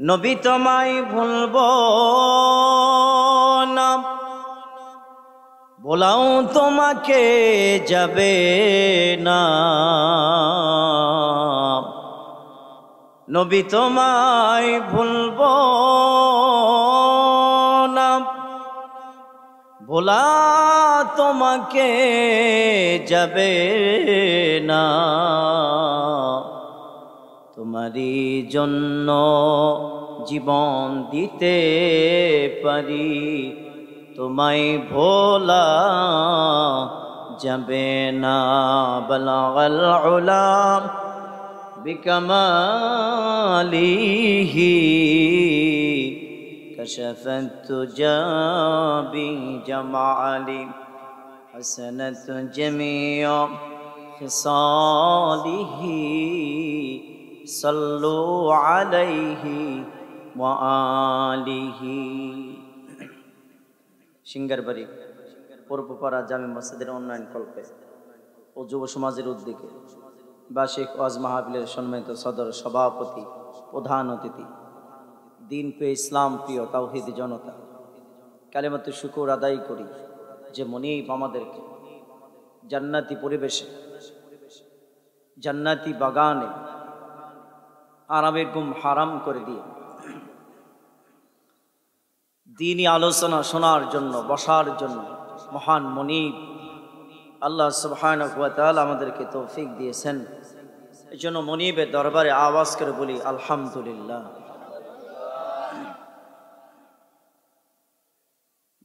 নবী তোমায় ভুলব না, বলাও তোমাকে যাবে না। নবী তোমায় ভুলব না, বলা তোমাকে যাবে না। তোমারই জন্য জীবন দিতে পারি, তোমায় ভোলা যাবে না। বালাগাল উলাম বিকামালিহি কাশাফাত তুজা বিজামালি হাসানাত জামিউ খিসালিহি সাল্লু আলাইহি ওয়া আলিহি। সিঙ্গারবাড়ি পূর্বপাড়া জামে মসজিদের উন্নয়ন কল্পে ও যুব সমাজের উদ্যোগে বার্ষিক ওয়াজ মাহফিলের সম্মানিত সদর সভাপতি, প্রধান অতিথি, দিন প্রিয়, ইসলাম প্রিয় তাওহীদি জনতা, কালিমাতুশ শুকর আদায় করি যে মুনিব আমাদেরকে জান্নাতি পরিবেশে, জান্নাতি বাগানে আরামের ঘুম হারাম করে দিয়ে দ্বীনি আলোচনা শোনার জন্য, বসার জন্য মহান মুনিব আল্লাহ সুবহানাহু ওয়া তাআলা আমাদেরকে তৌফিক দিয়েছেন। এই জন্য মুনিবের দরবারে আওয়াজ করে বলি আলহামদুলিল্লাহ।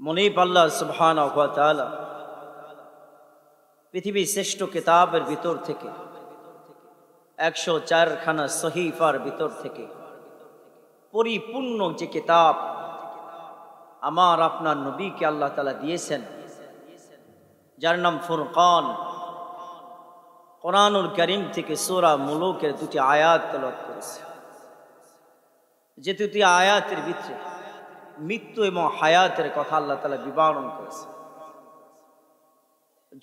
মুনিব আল্লাহ সুবহানাহু ওয়া তাআলা পৃথিবীর শ্রেষ্ঠ কিতাবের ভিতর থেকে 104 খানা সহিফার ভিতর থেকে পরিপূর্ণ যে কিতাব আমার আপনার নবীকে আল্লাহ তাআলা দিয়েছেন, যার নাম ফুরকান, কোরআনুল কারীম থেকে সূরা মুলুকের দুটি আয়াত তেলাওয়াত করেছে। যে দুটি আয়াতের ভিতরে মৃত্যু এবং হায়াতের কথা আল্লাহ তাআলা বিবরণ করেছে।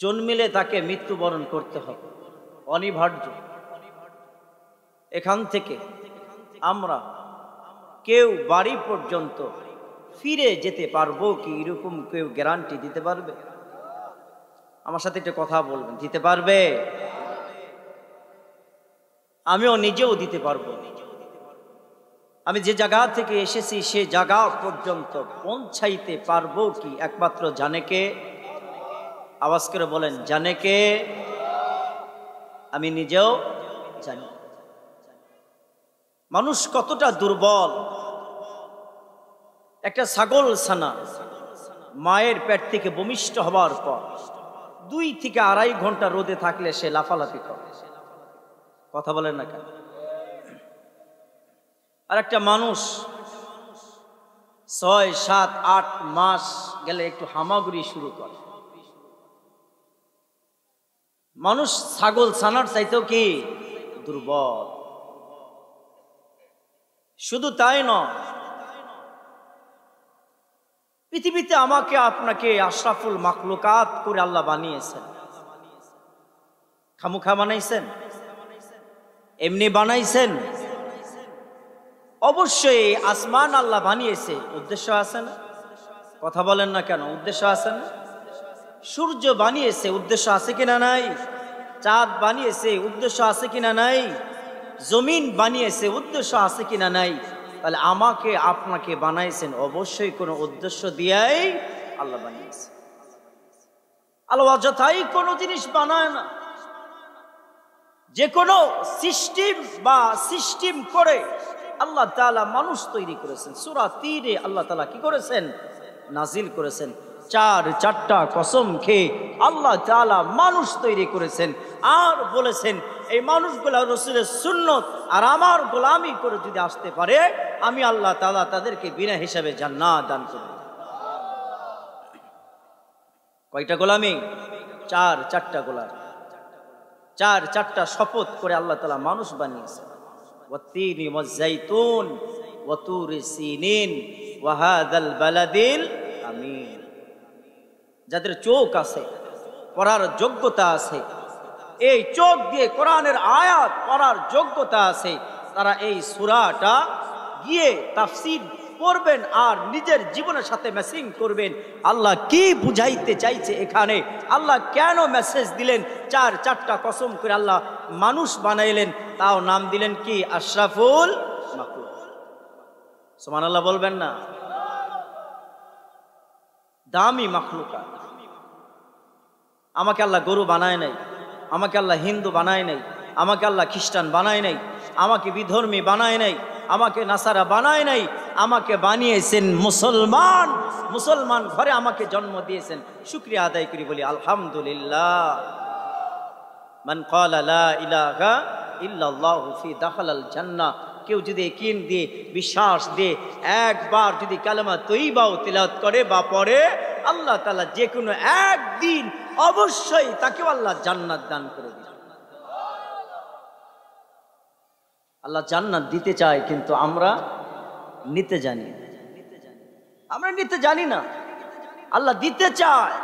জন্মিলে তাকে মৃত্যুবরণ করতে হবে, অনিবার্য। এখান থেকে আমরা কেউ বাড়ি পর্যন্ত ফিরে যেতে পারবো কি, এরকম কেউ গ্যারান্টি দিতে পারবে? আমার সাথে একটা কথা বলবেন, দিতে পারবে? আমিও নিজেও দিতে পারবো। আমি যে জায়গা থেকে এসেছি সে জায়গা পর্যন্ত পৌঁছাইতে পারবো কি একমাত্র জানে কে? আওয়াজ করে বলেন, জানে কে? আমি নিজেও জানি। মানুষ কতটা দুর্বল। একটা ছাগল ছানা মায়ের পেট থেকে ভূমিষ্ঠ হওয়ার পর 2 থেকে 2.5 ঘন্টা রোদে থাকলে সে লাফালাফি করে। কথা বলেন না কেন? আর একটা মানুষ 6, 7, 8 মাস গেলে একটু হামাগুড়ি শুরু করে। মানুষ ছাগল ছানার চাইতেও কি দুর্বল। শুধু তাই নয়, পৃথিবীতে আমাকে আপনাকে আশরাফুল মাখলুকাত করে আল্লাহ বানিয়েছেন। খামুখা বানাইছেন? এমনি বানাইছেন? অবশ্যই আসমান আল্লাহ বানিয়েছে, উদ্দেশ্য আছে না? কথা বলেন না কেন? উদ্দেশ্য আছে না? সূর্য বানিয়েছে, উদ্দেশ্য আছে কিনা নাই? চাঁদ বানিয়েছে, উদ্দেশ্য আছে কিনা নাই? জমিন বানিয়েছে, উদ্দেশ্য আছে কিনা নাই? তাহলে আমাকে আপনাকে বানাইছেন অবশ্যই কোনো উদ্দেশ্য দিয়েই আল্লাহ বানিয়েছে। আল্লাহ অযথাই কোনো জিনিস বানায় না। যে কোনো সিস্টেম করে আল্লাহ তাআলা মানুষ তৈরি করেছেন। সূরা 3 আল্লাহ তাআলা কি করেছেন? নাজিল করেছেন। 4টা কসম খেয়ে আল্লাহ তাআলা মানুষ তৈরি করেছেন আর বলেছেন এই মানুষগুলা রাসূলের সুন্নত আর আমার গোলামি করে যদি আসতে পারে আমি আল্লাহ তাআলা তাদেরকে বিনা হিসাবে জান্নাত দান করব। কয়টা গোলামি? 4টা গোলামি। 4টা শপথ করে আল্লাহ তাআলা মানুষ বানিয়েছেন। ওয়াত-তিনি ওয়াজ-যাইতুন ওয়া তুরি সিনিন ওয়া হাযাল বালাদিল আমিন। যাদের চোখ আছে, পড়ার যোগ্যতা আছে, এই চোখ দিয়ে কোরআনের আয়াত পড়ার যোগ্যতা আছে, তারা এই সূরাটা গিয়ে তাফসীর পড়বেন আর নিজের জীবনের সাথে ম্যাচিং করবেন। আল্লাহ কি বুঝাইতে চাইছে এখানে, আল্লাহ কেন মেসেজ দিলেন, চারটা কসম করে আল্লাহ মানুষ বানাইলেন, তাও নাম দিলেন কি আশরাফুল মাখলুক। সুবহানাল্লাহ বলবেন না? দামি মাখলুকাত। আমাকে আল্লাহ গরু বানায় নাই, আমাকে আল্লাহ হিন্দু বানায় নাই, আমাকে আল্লাহ খ্রিস্টান বানায় নাই, আমাকে বিধর্মী বানায় নাই, আমাকে নাসারা বানায় নাই, আমাকে বানিয়েছেন মুসলমান। মুসলমান ঘরে আমাকে জন্ম দিয়েছেন, শুকরিয়া আদায় করি বলি আলহামদুলিল্লাহ। মান ক্বালা লা ইলাহা ইল্লাল্লাহু ফি দাখালাল জান্নাহ। কেউ যদি ইয়াকিন দিয়ে বিশ্বাস দিয়ে একবার যদি কালেমা তয়্যিবা তিলাওয়াত করে বা পড়ে, আল্লাহ তাআলা যে কোনো একদিন অবশ্যই তাকে আল্লাহ জান্নাত দান করে দিবেন। আল্লাহ জান্নাত দিতে চায়, কিন্তু আমরা নিতে জানি না। আমরা নিতে জানি না। আল্লাহ দিতে চায়।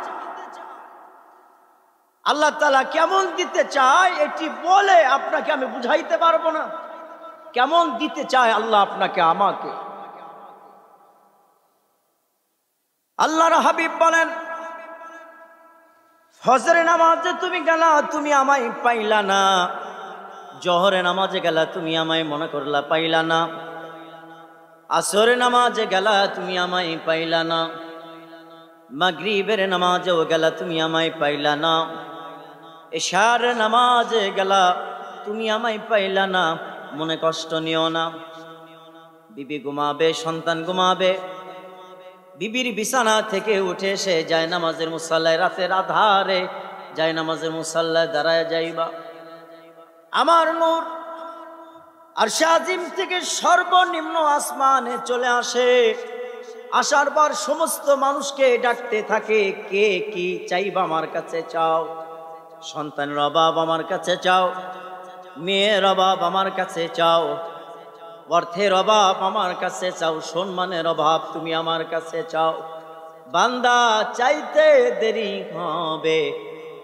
আল্লাহ তাআলা কেমন দিতে চায় এটি বলে আপনাকে আমি বুঝাইতে পারবো না। কেমন দিতে চায় আল্লাহ আপনাকে আমাকে। আল্লাহর হাবিব বলেন, ফজরের নামাজে তুমি গেলা, তুমি আমায় পাইলা না। জোহরের নামাজে গেলা, তুমি আমায় মনে করলা, পাইলা না। আসরের নামাজে গেলা, তুমি আমায় পাইলা না। মাগরিবের নামাজেও গেলা, তুমি আমায় পাইলা না। এশার নামাজে গেলা, তুমি আমায় পাইলা না। মনে কষ্ট নিও না। বিবি ঘুমাবে, সন্তান ঘুমাবে, বিবির বিছানা থেকে উঠে এসে যায় নামাজের মুসাল্লায়, রাতের আধারে যায় নামাজের মুসাল্লায় দাঁড়ায় যাইবা। আমার নূর আরশে আজিম থেকে সর্বনিম্ন আসমানে চলে আসে। আসার পর সমস্ত মানুষকে ডাকতে থাকে, কে কি চাইবা আমার কাছে চাও। সন্তানের অভাব আমার কাছে চাও, মেয়ের অভাব আমার কাছে চাও, অর্থের অভাব আমার কাছে চাও, সম্মানের অভাব তুমি আমার কাছে চাও। বান্দা চাইতে দেরি হবে,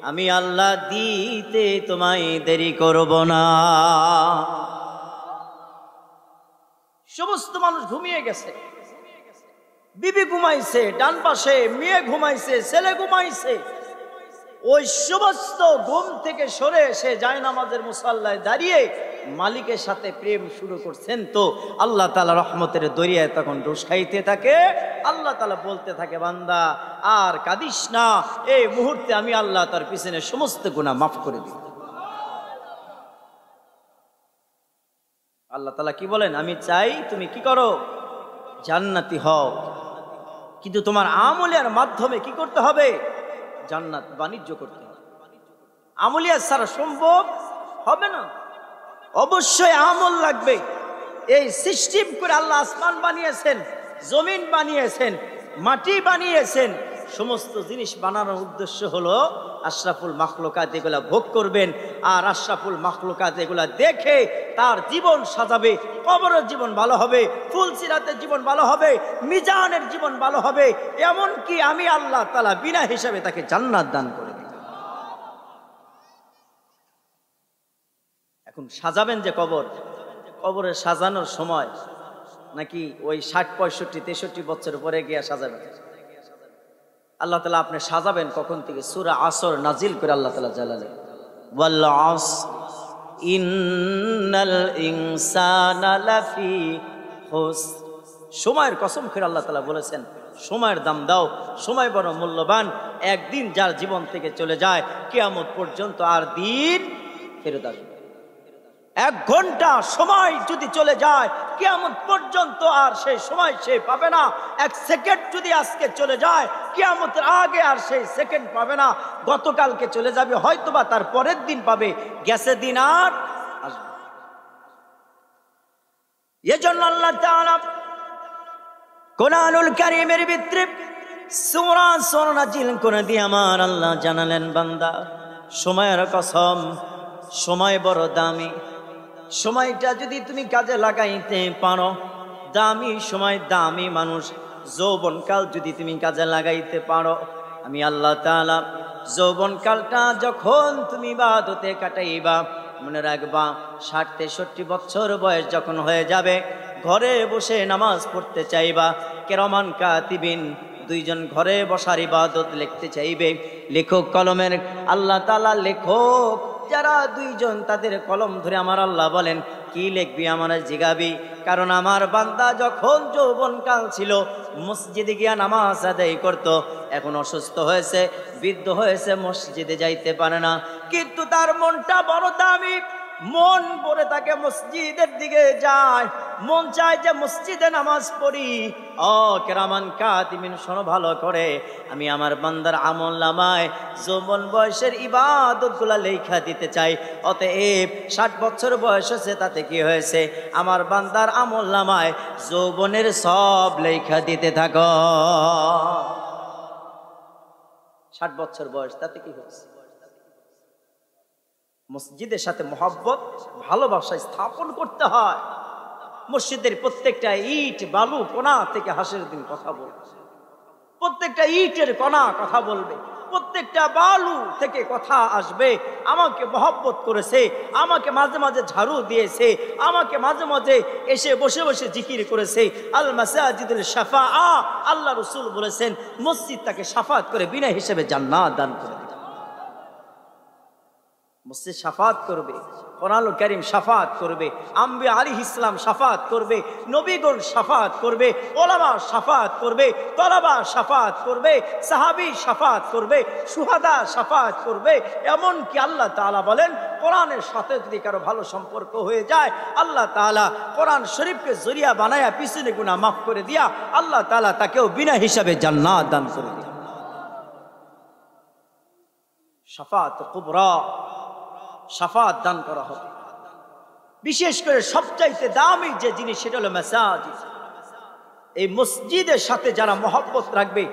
আমি আল্লাহ দিতে তোমায় দেরি করব না। সমস্ত মানুষ ঘুমিয়ে গেছে, বিবি ঘুমাইছে ডান পাশে, মেয়ে ঘুমাইছে, ছেলে ঘুমাইছে। ওই সমস্ত ঘুম থেকে সরে এসে যায় নামাজের মুসাল্লায় দাঁড়িয়ে মালিকের সাথে প্রেম শুরু করছেন। তো আল্লাহ তাআলা রহমতের দরিয়ায় তখন ডুস খাইতে থাকে। আল্লাহ তাআলা বলতে থাকে, বান্দা আর কাঁদিস না, এই মুহূর্তে আমি আল্লাহ তার পিছনে সমস্ত গুনাহ মাফ করে দিই। আল্লাহ তাআলা কি বলেন, আমি চাই তুমি কি করো, জান্নাতি হও, কিন্তু তোমার আমলের মাধ্যমে কি করতে হবে, জান্নাত বাণিজ্য করতে হবে। আমলিয়া ছাড়া সম্ভব হবে না। অবশ্যই আমল লাগবে। এই সিস্টেম করে আল্লাহ আসমান বানিয়েছেন, জমিন বানিয়েছেন, মাটি বানিয়েছেন। সমস্ত জিনিস বানানোর উদ্দেশ্য হলো আশরাফুল মাখলুকাত এগুলা ভোগ করবেন, আর আশরাফুল মাখলুকাত এগুলা দেখে তার জীবন সাজাবে। কবরের জীবন ভালো হবে, ফুলসিরাতের জীবন ভালো হবে, মিজানের জীবন ভালো হবে। এমনকি আমি আল্লাহ তাআলা বিনা হিসাবে তাকে জান্নাত দান করে দেব। এখন সাজাবেন যে কবর, কবরে সাজানোর সময় নাকি ওই 60, 65, 63 বছর পরে গিয়া সাজাবেন? আল্লাহ তাআলা আপনি সাজাবেন কখন থেকে? সূরা আসর নাজিল করে আল্লাহ তাআলা জালালে, ওয়াল আসর ইন্নাল ইনসানা লাফি খুসর। সময়ের কসম করে আল্লাহ তাআলা বলেছেন, সময়ের দাম দাও, সময় বড় মূল্যবান। একদিন যার জীবন থেকে চলে যায়, কিয়ামত পর্যন্ত আর দিন ফেরত আসবে। 1 ঘন্টা সময় যদি চলে যায়, কিয়ামত পর্যন্ত আর সেই সময় সে পাবে না। 1 সেকেন্ড যদি আজকে চলে যায়, কিয়ামতের আগে আর সেই সেকেন্ড পাবে না। গতকালকে চলে যাবে, হয়তোবা তার পরের দিন পাবে, গেছে দিন আর আসবে। এজন্য আল্লাহ তাআলা কোরআনুল কারীমের ভিতরে সূরা নাজিল করে দিয়ে আমার আল্লাহ জানালেন, বান্দা সময়ের কসম, সময় বড় দামি। সময়টা যদি তুমি কাজে লাগাইতে পারো, দামি সময়, দামি মানুষ। যৌবনকাল যদি তুমি কাজে লাগাইতে পারো, আমি আল্লাহ তাআলা যৌবনকালটা যখন তুমি ইবাদতে কাটাইবা, মনে রাখবা 60-63 বছর বয়স যখন হয়ে যাবে, ঘরে বসে নামাজ পড়তে চাইবা, কিরামান কাতিবিন দুইজন ঘরে বসার ইবাদত লিখতে চাইবে। লেখক কলমের আল্লাহ তাআলা লেখক যারা দুইজন তাদের কলম ধরে আমার আল্লাহ বলেন কি লিখবি আমার জিগাবি, কারণ আমার বান্দা যখন যৌবনকাল ছিল মসজিদে গিয়া নামাজ আদায় করত, এখন অসুস্থ হয়েছে, বৃদ্ধ হয়েছে, মসজিদে যাইতে পারে না, কিন্তু তার মনটা বড় দামি, মন ভরে তাকে মসজিদের দিকে যায়, মন চায় যে মসজিদে নামাজ পড়ি। ও কিরামান কাতিবিন শোনো ভালো করে, আমি আমার বান্দার আমলনামায় যৌবন বয়সের ইবাদতগুলা লেখা দিতে চাই। অতএব 60 বছর বয়স হয়েছে, তাতে কি হয়েছে, আমার বান্দার আমলনামায় যৌবনের সব লেখা দিতে থাকো। 60 বছর বয়স, তাতে কি হয়েছে? মসজিদের সাথে মহব্বত ভালোবাসা স্থাপন করতে হয়। মসজিদের প্রত্যেকটা ইট বালু কোণা থেকে হাসির দিন কথা বলবে, প্রত্যেকটা ইটের কোণা কথা বলবে, প্রত্যেকটা বালু থেকে কথা আসবে। আমাকে মহব্বত করেছে, আমাকে মাঝে মাঝে ঝাড়ু দিয়েছে, আমাকে মাঝে মাঝে এসে বসে বসে জিকির করেছে। আল মাসাজিদুল শাফাআ, আল্লাহ রাসূল বলেছেন মসজিদ তাকে শাফাত করে বিনা হিসেবে জান্নাত দান করে দেবে। মসজিদ শাফাত করবে, কোরআনুল কারীম শাফাত করবে, আম্বিয়া আলাইহিস সালাম শাফাত করবে, নবীগণ শাফাত করবে, ওলামা শাফাত করবে, তলাবা শাফাত করবে, সাহাবী শাফাত করবে, শুহাদা শাফাত করবে। এমন কি আল্লাহ তাআলা বলেন কোরআনের সাথে যদি কারো ভালো সম্পর্ক হয়ে যায়, আল্লাহ তাআলা কোরআন শরীফকে জরিয়া বানায়া পিছনে গুনাহ মাফ করে দিয়া আল্লাহ তাআলা তাকেও বিনা হিসাবে জান্নাত দান করে দেন। শাফাত কুবরা, শাফাত দান করা হবে। বিশেষ করে সবচাইতে দামি যে জিনিস সেটা হলো মাসাজিদ। এই মসজিদের সাথে যারা মহব্বত রাখবে,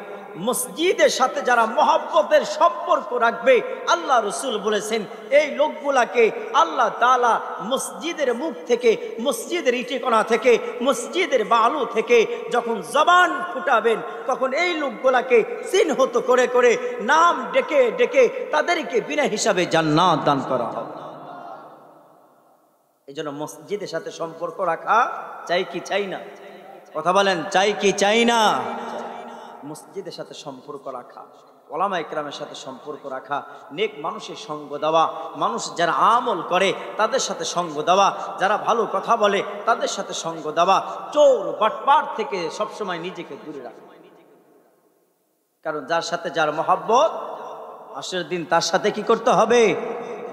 মসজিদের সাথে যারা মহব্বতের সম্পর্ক রাখবে, আল্লাহ রাসূল বলেছেন এই লোকগুলাকে আল্লাহ তাআলা মসজিদের মুখ থেকে, মসজিদের ইটেকণা থেকে, মসজিদের বালু থেকে যখন জবান ফুটাবেন, তখন এই লোকগুলাকে চিহ্নিত করে করে নাম ডেকে ডেকে তাদেরকে বিনা হিসাবে জান্নাত দান করা হবে। এই জন্য মসজিদের সাথে সম্পর্ক রাখা চাই কি চাই না? কথা বলেন, চাই কি চাই না? মসজিদের সাথে সম্পর্ক রাখা, ওলামা ইকরামের সাথে সম্পর্ক রাখা, নেক মানুষের সঙ্গ দেওয়া, মানুষ যারা আমল করে তাদের সাথে সঙ্গ দেওয়া, যারা ভালো কথা বলে তাদের সাথে সঙ্গ দেওয়া, চোর বাটপার থেকে সবসময় নিজেকে দূরে রাখা। কারণ যার সাথে যার মহব্বত, আশরের দিন তার সাথে কি করতে হবে?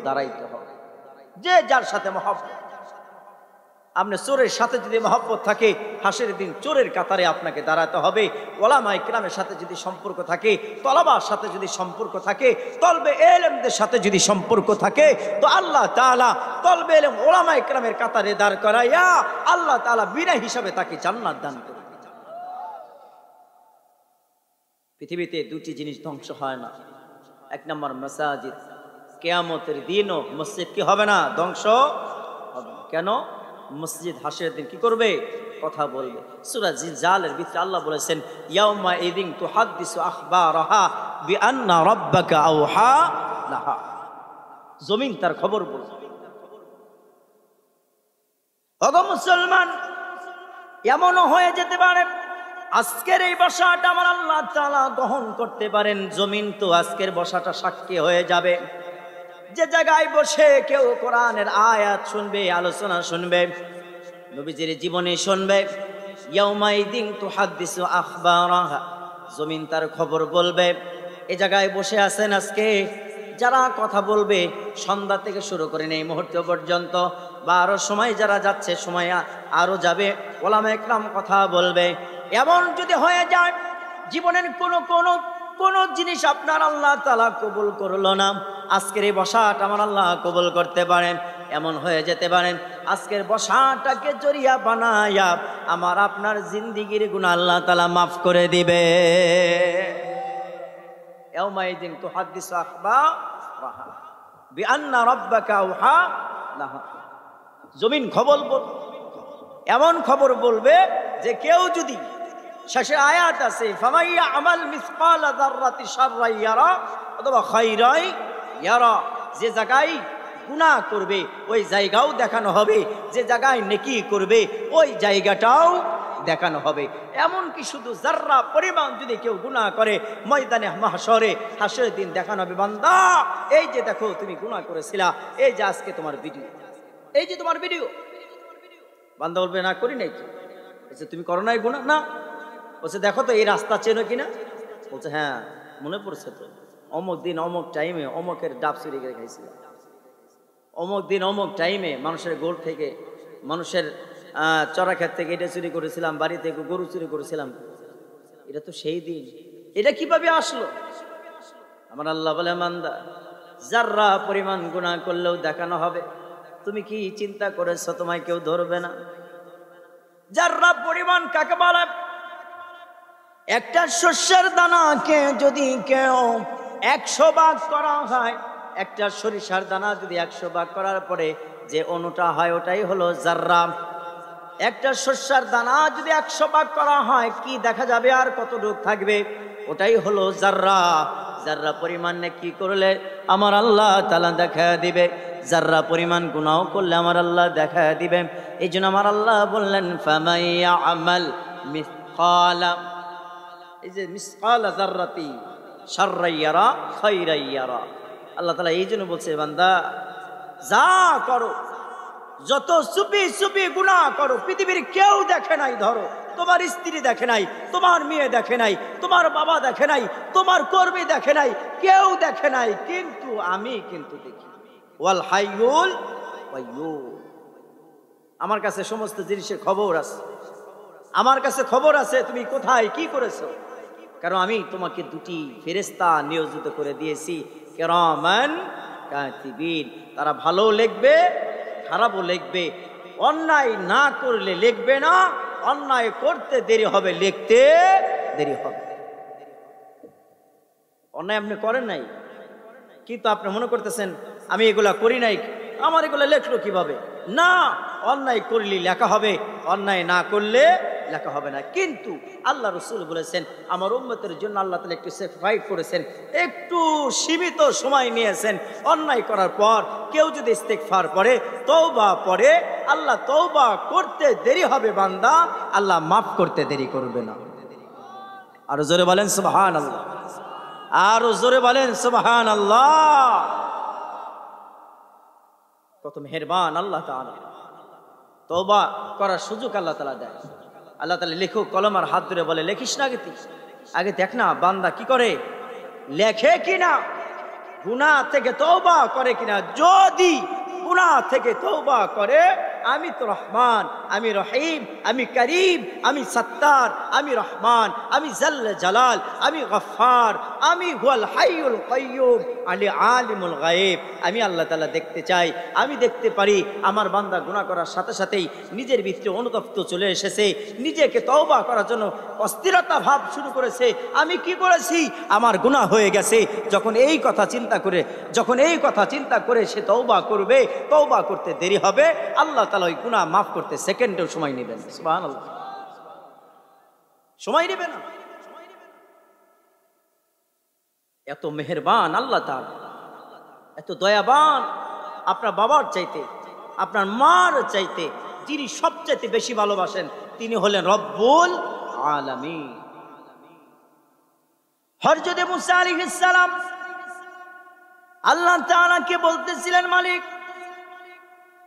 দাঁড়াইতে হবে। যে যার সাথে মহব্বত, আপনি চোরের সাথে যদি মহব্বত থাকে, হাসরের দিন চোরের কাতারে আপনাকে দাঁড়াতে হবে। ওলামা ইকরামের সাথে যদি সম্পর্ক থাকে, তলাবার সাথে যদি সম্পর্ক থাকে, তলবে ইলমদের সাথে যদি সম্পর্ক থাকে, তো আল্লাহ তাআলা তলবে ইলম ওলামা ইকরামের কাতারে দাঁড় করাইয়া আল্লাহ তাআলা বিনা হিসাবে তাকে জান্নাত দান করে। পৃথিবীতে দুটি জিনিস ধ্বংস হয় না। এক নম্বর মাসাজিদ। কিয়ামতের দিনও মসজিদ কি হবে না? ধ্বংস হবে না। কেন? মসজিদ হাসরের দিন কি করবে? কথা বলবে। সূরা জিলজালের ভিতরে আল্লাহ বলেছেন ইয়াউমা ইযিন তুহাদ্দিসু আখবারাহা বিআন্না রাব্বাকা আওহা লাহা। জমিন তার খবর বলবে। ওগো মুসলমান, এমনও হয়ে যেতে পারে আজকের এই বসাটা আমার আল্লাহ তাআলা গ্রহণ করতে পারেন। জমিন তো আজকের বসাটা সাক্ষী হয়ে যাবে। যে জায়গায় বসে কেউ কোরআনের আয়াত শুনবে, আলোচনা শুনবে, নবীজির জীবনী শুনবে, ইয়াউমাইদিন তুহাদ্দিসু আখবারাহা, জমিন তার খবর বলবে। এই জায়গায় বসে আছেন আজকে যারা কথা বলবে, সন্ধ্যা থেকে শুরু করে এই মুহূর্ত পর্যন্ত, বা আরো সময় যারা যাচ্ছে, সময় আরো যাবে, ওলামা ইকরাম কথা বলবে। এমন যদি হয়ে যায় জীবনের কোন জিনিস আপনার আল্লাহ তাআলা কবুল করলো না, আজকের এই বসাটা আমার আল্লাহ কবুল করতে পারেন। এমন হয়ে যেতে পারেন আজকের বসাটাকে জরিয়া বানায়া আমার আপনার জিন্দিগির গুনাহ আল্লাহ তাআলা মাফ করে দিবে। ইয়াউমাইদিন তুহাদ্দিসু আখবারাহা বিআন্না রাব্বাকা আওহা লাহা। জমিন খবর বলবে, এমন খবর বলবে যে কেউ যদি, শেষে আয়াত আছে ফামাইয়া আমাল মিসকালা যাররাতি শাররাই ইয়ারা অথবা খাইরাই ইয়ারা, যে জায়গায় গুনাহ করবে ওই জায়গাও দেখানো হবে, যে জায়গায় নেকি করবে ওই জায়গাটাও দেখানো হবে। এমনকি শুধু যাররা পরিমাণ যদি কেউ গুনাহ করে ময়দানে মাহশরে হাসরের দিন দেখানো হবে, বান্দা এই যে দেখো তুমি গুনাহ করেছিলা, এই যে আজকে তোমার ভিডিও, এই যে তোমার ভিডিও। বান্দা বলবে না করি নাই। কি বলছে তুমি করো নাই গুনাহ? না। বলছে দেখো তো এই রাস্তা চেনো কিনা? বলছে হ্যাঁ মনে পড়ছে তো, অমুক দিন অমুক টাইমে অমুকের ডাব চুরি করে খাইছিলাম, অমুক দিন অমুক টাইমে মানুষের গোল থেকে, মানুষের চড়া ক্ষেত থেকে এটা চুরি করেছিলাম, বাড়ি থেকে গরু চুরি করেছিলাম। এটা তো সেই দিন। এটা কিভাবে আসলো? আমার আল্লাহ বলে মান্দা যাররা পরিমাণ গুনাহ করলেও দেখানো হবে। তুমি কি চিন্তা করেছো তোমায় কেউ ধরবে না? যাররা পরিমাণ কাকে বলে? একটা শস্যের দানাকে যদি কেউ 100 ভাগ করা হয়, একটা সরিষার দানা যদি 100 ভাগ করার পরে যে অণুটা হয় ওটাই হলো যাররা। একটা শস্যের দানা যদি 100 ভাগ করা হয় কি দেখা যাবে আর কতটুক থাকবে? ওটাই হলো যাররা। যাররা পরিমাণ নেকি করলে আমার আল্লাহ তাআলা দেখা দিবে, যাররা পরিমাণ গুনাহ করলে আমার আল্লাহ দেখা দিবে। এই জন্য আমার আল্লাহ বললেন ফামাইয়া আমাল মিসকালা, এই যে মিসকালা যাররাতি শাররাইয়ারা খাইরাইয়ারা, আল্লাহ তাআলা এই জন্য বলছে বান্দা যা করো, যত চুপি চুপি গুনাহ করো, পৃথিবীর কেউ দেখে নাই, ধরো তোমার স্ত্রী দেখে নাই, তোমার মেয়ে দেখে নাই, তোমার বাবা দেখে নাই, তোমার কর্মী দেখে নাই, কেউ দেখে নাই, কিন্তু আমি কিন্তু দেখি। ওয়াল হাইয়ুল কাইয়্যুম, আমার কাছে সমস্ত জিনিসের খবর আছে, আমার কাছে খবর আছে তুমি কোথায় কি করেছো। কারণ আমি তোমাকে দুটি ফেরেশতা নিয়োজিত করে দিয়েছি, কিরামান কাতিবিন, তারা ভালো লিখবে খারাপও লিখবে। অন্যায় না করলে লিখবে না, অন্যায় করতে দেরি হবে লিখতে দেরি হবে। অন্যায় আপনি করেন নাই কিন্তু আপনি মনে করতেছেন আমি এগুলা করি নাই, আমার এগুলা লেখলো কিভাবে? না, অন্যায় করলে লেখা হবে, অন্যায় না করলে লেখা হবে না। কিন্তু আল্লাহ রাসূল বলেছেন আমার উম্মতের জন্য আল্লাহ তাআলা একটু সেফাইড করেছেন, একটু সীমিত সময় নিয়েছেন। অন্যায় করার পর কেউ যদি ইস্তেগফার পড়ে, তওবা পড়ে, আল্লাহ তওবা করতে দেরি হবে বান্দা, আল্লাহ মাফ করতে দেরি করবে না। আরো জোরে বলেন সুবহানাল্লাহ, আরো জোরে বলেন সুবহানাল্লাহ। কত মেহেরবান আল্লাহ তাআলা, তওবা করার সুযোগ আল্লাহ তাআলা দেয়। আল্লাহ তাআলা লেখক কলমার হাত ধরে বলে লেখিস না, আগে দেখ না বান্দা কি করে, লেখে কিনা, গুনাহ থেকে তওবা করে কিনা। যদি গুনাহ থেকে তওবা করে, আমি তো রহমান, আমি রহিম, আমি করিম, আমি সত্তার, আমি রহমান, আমি জাল্লে জালাল, আমি গফফার, আমি হুয়াল হাইয়ুল কাইয়্যুম, আলী আলিমুল গায়ব। আমি আল্লাহ তাআলা দেখতে চাই, আমি দেখতে পারি। আমার বান্দা গুনাহ করার সাথে সাথেই নিজের ভিতরে অনুতপ্ত চলে এসেছে, নিজেকে তওবা করার জন্য অস্থিরতা ভাব শুরু করেছে। আমি কি করেছি, আমার গুনাহ হয়ে গেছে। যখন এই কথা চিন্তা করে সে তওবা করবে, তওবা করতে দেরি হবে, আল্লাহ তাআলা ওই গুনাহ মাফ করতে সেকেন্ডেও সময় নেবেন। সুবহানাল্লাহ, সময় নেবে না। এত মেহেরবান আল্লাহ তাআলা, এত দয়াবান। আপনার বাবার চাইতে, আপনার মার চাইতে যিনি সবচাইতে বেশি ভালোবাসেন তিনি হলেন রব্বুল আলামিন। হযরত মুসা আলাইহিস সালাম আল্লাহ তাআলাকে বলতেছিলেন মালিক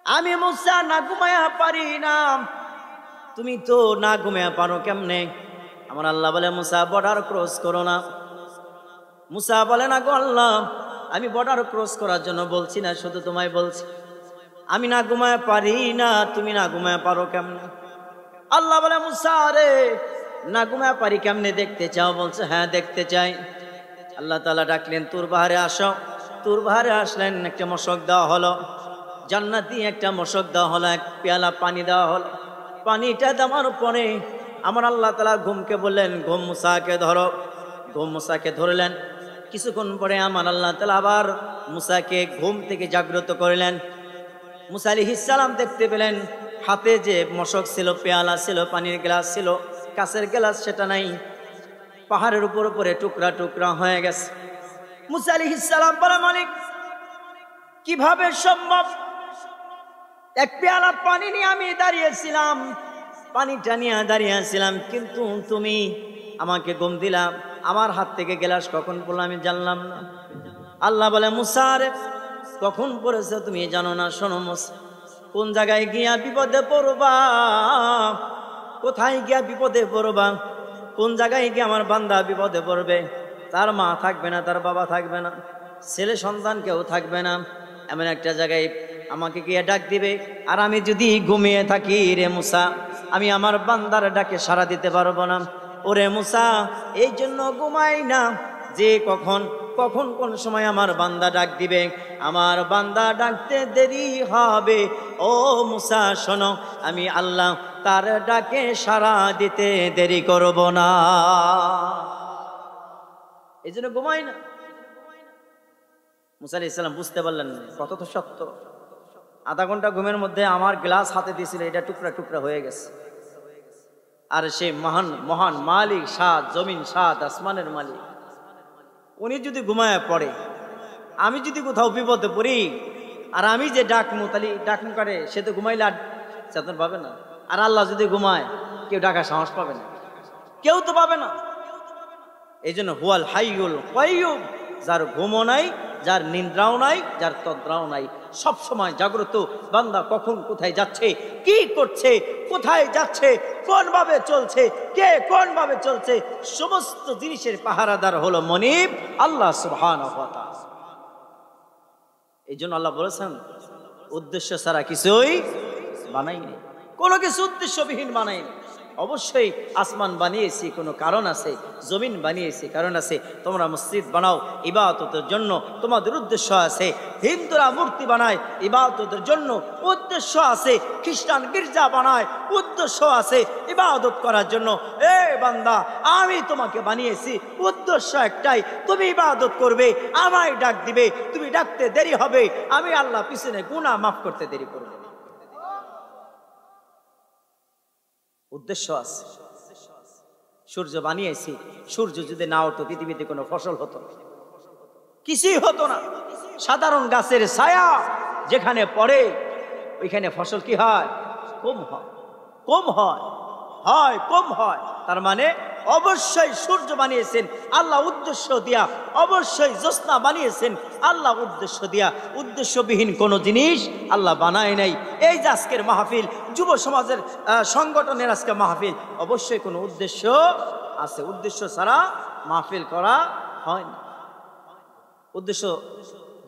আমি মুসা না ঘুমায়া পারি না, তুমি তো না ঘুমায়া পারো কেমনে? আমার আল্লাহ বলে মুসা বর্ডার ক্রস করো না। মুসা বলে না গো আল্লাহ, আমি বর্ডার ক্রস করার জন্য বলছি না, শুধু তোমায় বলছি আমি না ঘুমায়া পারি না, তুমি না ঘুমায়া পারো কেমনে? আল্লাহ বলে মুসা রে না ঘুমায়া পারি কেমনে দেখতে চাও? বলছে হ্যাঁ দেখতে চাই। আল্লাহ তাআলা ডাকলেন তুর পাহাড়ে আসো। তুর পাহাড়ে আসলেন, একটা মশক দেওয়া হলো, জান্নাতি একটা মশক দেওয়া হলো, এক পেয়ালা পানি দেওয়া হলো। পানিটা দেওয়ার পরে আমার আল্লাহ তাআলা ঘুমকে বললেন ঘুম মুসাকে ধরো। ঘুম মুসাকে ধরলেন। কিছুক্ষণ পরে আমার আল্লাহ তাআলা আবার মুসাকে ঘুম থেকে জাগ্রত করলেন। মুসা আলাইহিস সালাম দেখতে পেলেন হাতে যে মশক ছিল, পেয়ালা ছিল, পানির গ্লাস ছিল, কাঁচের গ্লাস সেটা নাই, পাহাড়ের উপরে টুকরা টুকরা হয়ে গেছে। মুসা আলাইহিস সালাম বলে মালিক কিভাবে সম্ভব? এক পেয়ালা পানি নিয়ে আমি দাঁড়িয়েছিলাম, পানিটা নিয়ে দাঁড়িয়েছিলাম, কিন্তু তুমি আমাকে গম দিলাম, আমার হাত থেকে গ্লাস কখন পড়লো আমি জানলাম না। আল্লাহ বলে, মুসা রে, কখন পড়েছে তুমি জানো না? শোনো মুসা, কোন জায়গায় গিয়া বিপদে পড়বা, কোথায় গিয়া বিপদে পড়বা, কোন জায়গায় গিয়ে আমার বান্দা বিপদে পড়বে, তার মা থাকবে না, তার বাবা থাকবে না, ছেলে সন্তান কেউ থাকবে না, এমন একটা জায়গায় আমাকে গিয়ে ডাক দিবে, আর আমি যদি ঘুমিয়ে থাকি রে মুসা, আমি আমার বান্দার ডাকে সাড়া দিতে পারবো না। ওরে মুসা, এই জন্য ঘুমাই না যে কখন কখন কোন সময় আমার বান্দা ডাক দিবে, আমার বান্দা ডাকতে দেরি হবে। ও মুসা শোনো, আমি আল্লাহ তার ডাকে সাড়া দিতে দেরি করব না, এই জন্য ঘুমাই না। মুসা আলাইহিস সালাম বুঝতে পারলেন কত তো সত্য। আধা ঘন্টা ঘুমের মধ্যে আমার গ্লাস হাতে দিয়েছিল, এটা টুকরা টুকরা হয়ে গেছে। আর সে মহান মহান মালিক, সাত জমিন সাত আসমানের মালিক, উনি যদি ঘুমায় পড়ে, আমি যদি কোথাও বিপদে পড়ি, আর আমি যে ডাকমু, তাহলে ডাকমু করে, সে তো ঘুমাইলে আর চেতন পাবে না। আর আল্লাহ যদি ঘুমায়, কেউ ডাকার সাহস পাবে না, কেউ তো পাবে না। এই জন্য হুয়াল হাইয়ুল কাইয়ুম, যার ঘুমও নাই, যার নিদ্রাও নাই, যার তদ্রাও নাই, সব সময় জাগ্রত। বান্দা কখন কোথায় যাচ্ছে, কি করছে, কোথায় যাচ্ছে, কোন ভাবে চলছে, কে কোন ভাবে চলছে, সমস্ত জিনিসের পাহারাদার হলো মনিব আল্লাহ সুবহানাহু ওয়া তাআলা। এই জন্য আল্লাহ বলেছেন, উদ্দেশ্য ছাড়া কিছুই বানাইনি, কোনো কিছু উদ্দেশ্যবিহীন বানাইনি। অবশ্যই আসমান বানিয়েছি কোনো কারণ আছে, জমিন বানিয়েছি কারণ আছে। তোমরা মসজিদ বানাও ইবাদতের জন্য, তোমাদের উদ্দেশ্য আছে। হিন্দুরা মূর্তি বানায় ইবাদতের জন্য, উদ্দেশ্য আছে। খ্রিস্টান গির্জা বানায়, উদ্দেশ্য আছে ইবাদত করার জন্য। এ বান্দা, আমি তোমাকে বানিয়েছি, উদ্দেশ্য একটাই, তুমি ইবাদত করবে, আমায় ডাক দিবে। তুমি ডাকতে দেরি হবে, আমি আল্লাহ পিছনে গুনাহ মাফ করতে দেরি করব। উদ্দেশ্য আছে। সূর্য বানিয়েছি, সূর্য যদি না হতো পৃথিবীতে কোনো ফসল হতো না, কিছুই হতো না। সাধারণ গাছের ছায়া যেখানে পড়ে, ওইখানে ফসল কি হয়? কম হয়, কম হয়, কম হয়। তার মানে অবশ্যই সূর্য বানিয়েছেন আল্লাহ উদ্দেশ্য দিয়া, অবশ্যই জ্যোৎস্না বানিয়েছেন আল্লাহ উদ্দেশ্য দিয়া। উদ্দেশ্যবিহীন কোনো জিনিস আল্লাহ বানায় নাই। এই যে আজকের মাহফিল, যুব সমাজের সংগঠনের আজকে মাহফিল, অবশ্যই কোনো উদ্দেশ্য আছে। উদ্দেশ্য ছাড়া মাহফিল করা হয় না। উদ্দেশ্য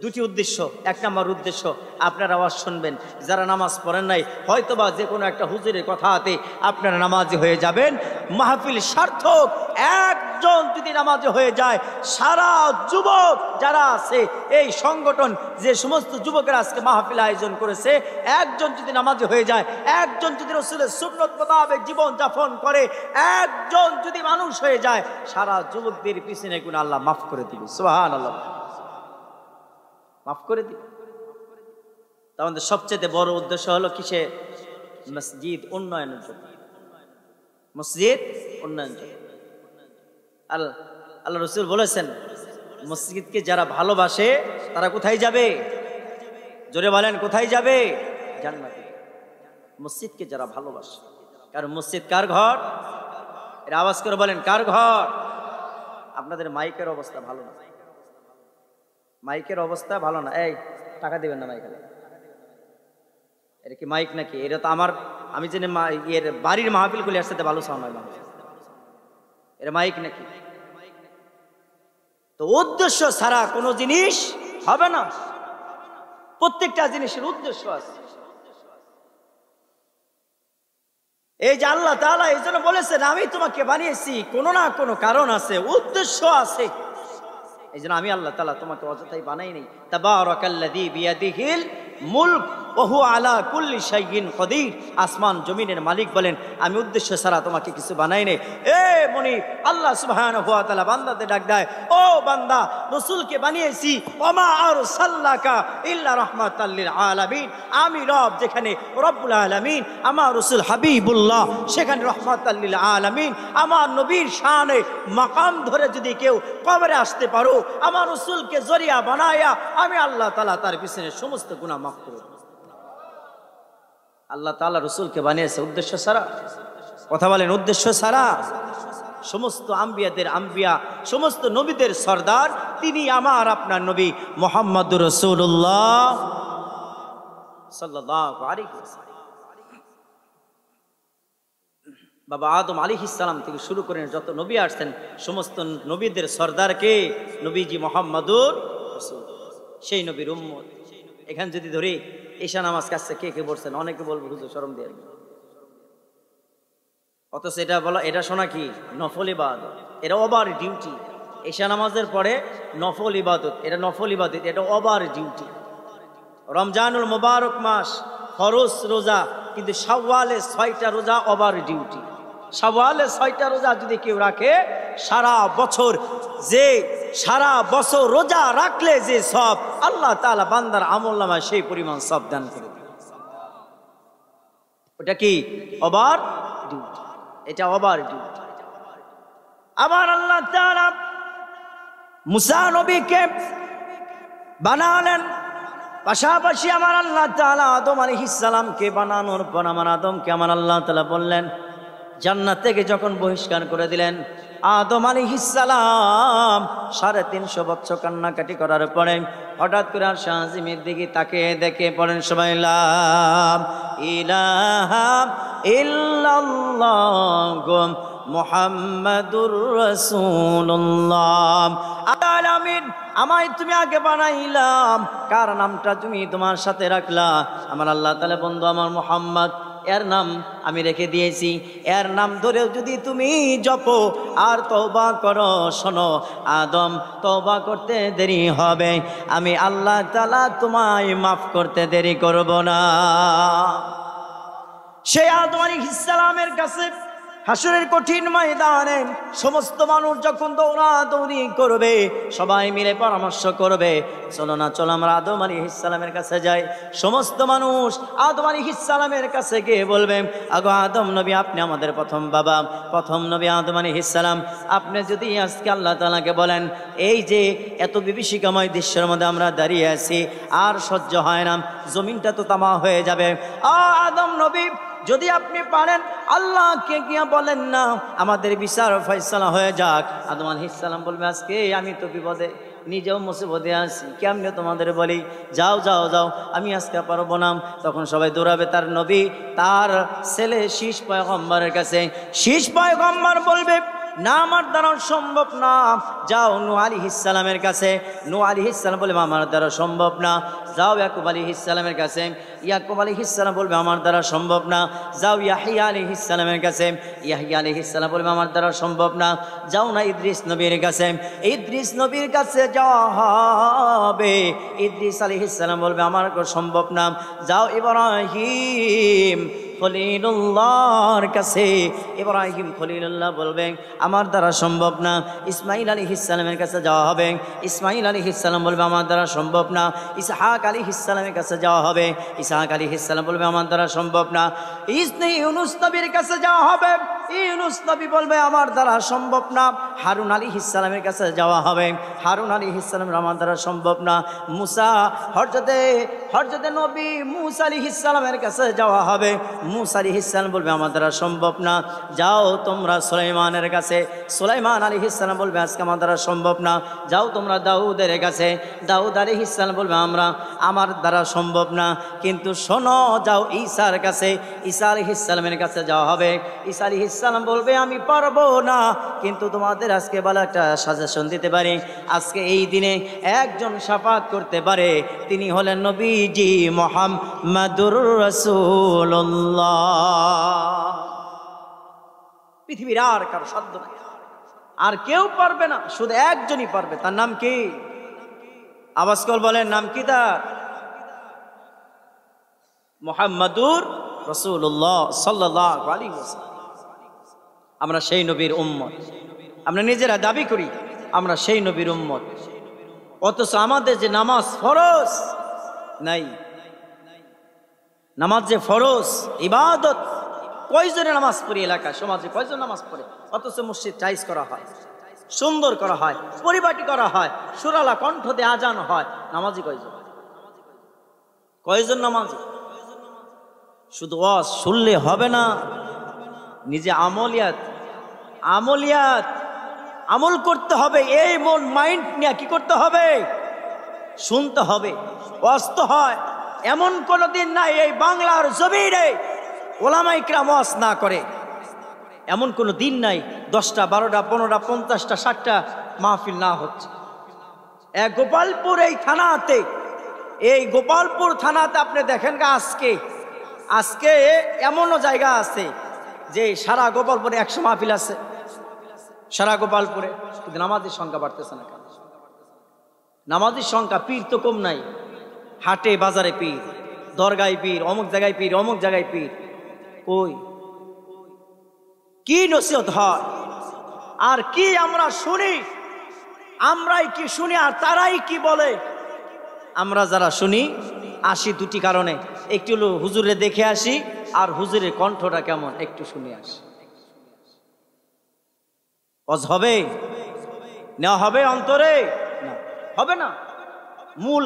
দুটি উদ্দেশ্য। এক নম্বর উদ্দেশ্য, আপনারা আওয়াজ শুনবেন, যারা নামাজ পড়েন নাই, হয়তোবা যে কোনো একটা হুজুরের কথাতে আপনারা নামাজি হয়ে যাবেন, মাহফিল সার্থক। একজন যদি নামাজি হয়ে যায়, সারা যুবক যারা আছে, এই সংগঠন যে সমস্ত যুবকেরা আজকে মাহফিল আয়োজন করেছে, একজন যদি নামাজি হয়ে যায়, একজন যদি রাসূলের সুন্নত মোতাবেক জীবন যাপন করে, একজন যদি মানুষ হয়ে যায়, সারা যুবকদের পিছনে গুনাহ আল্লাহ মাফ করে দিবে। সুবহানাল্লাহ, মাফ করে দিবে। আমাদের সবচেয়ে বড় উদ্দেশ্য হলো কিসে? মসজিদ উন্নয়নের জন্য, মসজিদ উন্নয়নের জন্য। আল্লাহ রাসূল বলেছেন, মসজিদকে যারা ভালোবাসে তারা কোথায় যাবে? জোরে বলেন, কোথায় যাবে? জান্নাতে। মসজিদকে যারা ভালোবাসে, কারণ মসজিদ কার ঘর? এর আওয়াজ করে বলেন, কার ঘর? আপনাদের মাইকের অবস্থা ভালো না, মাইকের অবস্থা ভালো না। এই টাকা দিবেন না মাইকে। এটা কি মাইক নাকি? এটা তো আমার, আমি জেনে এর বাড়ির মাহফিল গুলি এর সাথে ভালো সাউন্ড হয়। এটা মাইক নাকি? তো উদ্দেশ্য ছাড়া কোনো জিনিস হবে না। প্রত্যেকটা জিনিসের উদ্দেশ্য আছে। এই যে আল্লাহ তাআলা এই জন্য বলেছেন, আমি তোমাকে বানিয়েছি, কোনো না কোনো কারণ আছে, উদ্দেশ্য আছে। এই জন্য আমি আল্লাহ তাআলা তোমাকে অযথাই বানাই নাই। তাবারাকাল্লাযী বিয়াদিহিল মুলক ওয়া হুয়া আলা কুল্লি শাইইন কদির। আসমান জমিনের মালিক বলেন আমি উদ্দেশ্য ছাড়া তোমাকে কিছু বানাই নাই। এ মনিব, আল্লাহ সুবহানাহু ওয়া তাআলা বান্দাতে ডাক দেয়, ও বান্দা, রাসূলকে বানিয়েছি ওমা আরসালনাকা ইল্লা রাহমাতাল লিল আলামিন। আমি রব, যেখানে রব্বুল আলামিন, আমার রাসূল হাবিবুল্লাহ, সেখানে রাহমাতাল লিল আলামিন। আমার নবীর শানে মাকাম ধরে যদি কেউ কবরে আসতে পারো, আমার রাসূলকে জরিয়া বানায়া আমি আল্লাহ তাআলা তার পিছনে সমস্ত গুনাহ মাফ করে দেব। আল্লাহ তাআলা রাসূলকে বানিয়েছে উদ্দেশ্য ছাড়া। কথা বলেন, উদ্দেশ্য ছাড়া। সমস্ত আম্বিয়াদের আম্বিয়া, সমস্ত নবীদের সরদার তিনি আমার আপনার নবী মুহাম্মদুর রাসূলুল্লাহ সাল্লাল্লাহু আলাইহি ওয়াসাল্লাম। বাবা আদম আলাইহিস সালাম থেকে শুরু করে যত নবী আসছেন, সমস্ত নবীদের সরদারকে নবীজি মুহাম্মদুর রাসূলুল্লাহ, সেই নবীর উম্মত। এখানে যদি ধরি ঈশা নামাজ কাছে কে কে পড়ছেন, অনেকে বলবো হুজুর শরম দিয়ে, অথচ এটা বলা, এটা শোনা কি নফল ইবাদত, এটা ওভার ডিউটি। ঈশা নামাজের পরে নফল ইবাদত, এটা নফল ইবাদত, এটা ওভার ডিউটি। রমজানুল মুবারক মাস ফরজ রোজা, কিন্তু শাওয়ালে 6টা রোজা ওভার ডিউটি। শাওয়ালে 6টা রোজা যদি কেউ রাখে, সারা বছর রোজা রাখলে যে সব আল্লাহ তাআলা বান্দার আমলনামায় সেই পরিমাণ সব দান করে দেন। ওটা কি ওভার ডিউটি, এটা ওভার ডিউটি। আবার আল্লাহ তাআলা মুসা নবীকে বানালেন, পাশাপাশি আমার আল্লাহ তাআলা আদম আলাইহিস সালামকে বানানোর পর আমার আদমকে আমার আল্লাহ তাআলা বললেন, জান্নাত থেকে যখন বহিষ্কার করে দিলেন, আদম আলাইহিস সালাম 350 বছর কান্নাকাটি করার পরে হঠাৎ করে আর শাহজিমের দিকে তাকে দেখে পড়েন সবাই, লা ইলাহা ইল্লাল্লাহু মুহাম্মাদুর রাসূলুল্লাহ। আলামিন, আমায় তুমি আগে বানাইলাম, কার নামটা তুমি তোমার সাথে রাখলা? আমার আল্লাহ তাআলা বন্ধু আমার মুহাম্মদ, এর নাম আমি রেখে দিয়েছি। এর নাম ধরেও যদি তুমি জপো আর তওবা করো, শোনো আদম, তওবা করতে দেরি হবে, আমি আল্লাহ তাআলা তোমায় মাফ করতে দেরি করব না। সেই আদম আলাইহিস সালামের কাছে হাসরের কঠিন ময়দানে সমস্ত মানুষ যখন দৌড়াদৌড়ি করবে, সবাই মিলে পরামর্শ করবে, চলো না, চলো আমরা আদম আলাইহিস সালামের কাছে যাই। সমস্ত মানুষ আদম আলাইহিস সালামের কাছে গিয়ে বলবে, আগো আদম নবী, আপনি আমাদের প্রথম বাবা, প্রথম নবী আদম আলাইহিস সালাম, আপনি যদি আজকে আল্লাহ তাআলাকে বলেন, এই যে এত বিভীষিকাময় দৃশ্যের মধ্যে আমরা দাঁড়িয়ে আছি, আর সহ্য হয় না, জমিনটা তো তামা হয়ে যাবে। আদম নবী, যদি আপনি পারেন আল্লাহকে গিয়া বলেন না আমাদের বিচার ফয়সালা হয়ে যাক। আদম আলাইহিস সালাম বলবে, আজকে আমি তো বিপদে, নিজেও মুসিবতে আছি, কেমনে তোমাদের বলি, যাও যাও যাও, আমি আজকে পারবো না। তখন সবাই দৌড়াবে তার নবী, তার ছেলে শীষ পয়গম্বরের কাছে। শীষ পয়গম্বর বলবে, না, আমার দ্বারা সম্ভব না, যাও নূহ আলাইহিস সালামের কাছে। নূহ আলাইহিস সালাম বলবে, আমার দ্বারা সম্ভব না। যাও ইয়াকুব আলাইহিস সালামের কাছে। ইয়াকুব আলাইহিস সালাম বলবে, আমার দ্বারা সম্ভব না। যাও ইয়াহইয়া আলাইহিস সালামের কাছে। ইয়াহইয়া আলাইহিস সালাম বলবে, আমার দ্বারা সম্ভব না। যাও না ইদ্রিস নবীর কাছে। ইদ্রিস নবীর কাছে যাওয়া হবে। ইদ্রিস আলাইহিস সালাম বলবে, আমার সম্ভব না। যাও ইব্রাহিম খলিলুল্লাহর কাছে। ইব্রাহিম খলিলুল্লাহ বলবেন, আমার দ্বারা সম্ভব না। ইসমাইল আলাইহিস সালামের কাছে যাওয়া হবে। ইসমাইল আলাইহিস সালাম বলবে, আমার দ্বারা সম্ভব না। ইসহাক আলাইহিস সালামের কাছে যাওয়া হবে। ইসহাক আলাইহিস সালাম বলবে, আমার দ্বারা সম্ভব না। ইউনূস নবীর কাছে যাওয়া হবে। ইউনূস নবী বলবে, আমার দ্বারা সম্ভব না। হারুন আলাইহিস সালামের কাছে যাওয়া হবে। হারুন আলাইহিস সালাম, আমার দ্বারা সম্ভব না। মুসা, হযরতে নবী মুসা আলাইহিস সালামের কাছে যাওয়া হবে। মুসা আলাইহিস সালাম বলবে, আমার দ্বারা সম্ভব না। যাও তোমরা সুলাইমানের কাছে। সুলাইমান আলাইহিস সালাম বলবে, আজকে আমার দ্বারা সম্ভব না। যাও তোমরা দাউদের কাছে। দাউদ আলাইহিস সালাম বলবে, আমার দ্বারা সম্ভব না। কিন্তু শোনো, যাও ঈসার কাছে। ঈসা আলাইহিস সালামের কাছে যাওয়া হবে। ঈসা আলাইহিস সালাম বলবে, আমি পারবো না, কিন্তু তোমাদের আজকে ভালো একটা সাজেশন দিতে পারি। আজকে এই দিনে একজন শাফাত করতে পারে, তিনি হলেন নবীজি মুহাম্মাদুর রাসূলুল্লাহ। পৃথিবীর আর কারো সাধ্য নাই, আর কেউ পারবে না, শুধু একজনই পারবে। তার নাম কি? আওয়াজ করে বলেন, নাম কি তার? মুহাম্মাদুর রাসূলুল্লাহ সাল্লাল্লাহু আলাইহি ওয়াসাল্লাম। আমরা সেই নবীর উম্মত। আমরা নিজেরা দাবি করি আমরা সেই নবীর উম্মত, অথচ আমাদের যে নামাজ ফরজ নাই। নামাজ যে ফরজ ইবাদত, কয়জনে নামাজ পড়ি এলাকায় সমাজে, কয়জন নামাজ পড়ে? অথচ মসজিদ টাইজ করা হয়, সুন্দর করা হয়, পরিপাটি করা হয়, সুরালা কণ্ঠ দিয়ে আজান হয়। নামাজি কয়জন? কয়জন নামাজি? শুধু ওয়াজ শুনলে হবে না, নিজে আমলিয়াত আমল করতে হবে। এই মন মাইন্ড নিয়ে কি করতে হবে? শুনতে হবে। ওয়াজ তো হয়, এমন কোনো দিন নাই এই বাংলার জমিনে ওলামায়ে কিরাম ওয়াজ না করে। এমন কোনো দিন নাই 10টা 12টা 15টা 50টা 60টা মাহফিল না হচ্ছে। গোপালপুর এই গোপালপুর থানাতে আপনি দেখেন আজকে এমনও জায়গা আছে যে সারা গোপালপুরে 100 মাহফিল আছে, সারা গোপালপুরে। কিন্তু নামাজের সংখ্যা বাড়তেছে না কেন? নামাজের সংখ্যা, পীর তো কম নাই। হাটে বাজারে পীর, দরগায় পীর, অমুক জায়গায় পীর, অমুক জায়গায় পীর। কই কি নসিহত হয় আর কি আমরা শুনি? আমরাই কি শুনি আর তারাই কি বলে? আমরা যারা শুনি আসি দুটি কারণে, একটু হলো হুজুরে দেখে আসি আর হুজুরের কণ্ঠটা কেমন একটু শুনে আসি। ওয়াজ হবে নেওয়া হবে অন্তরে? না, হবে না। মূল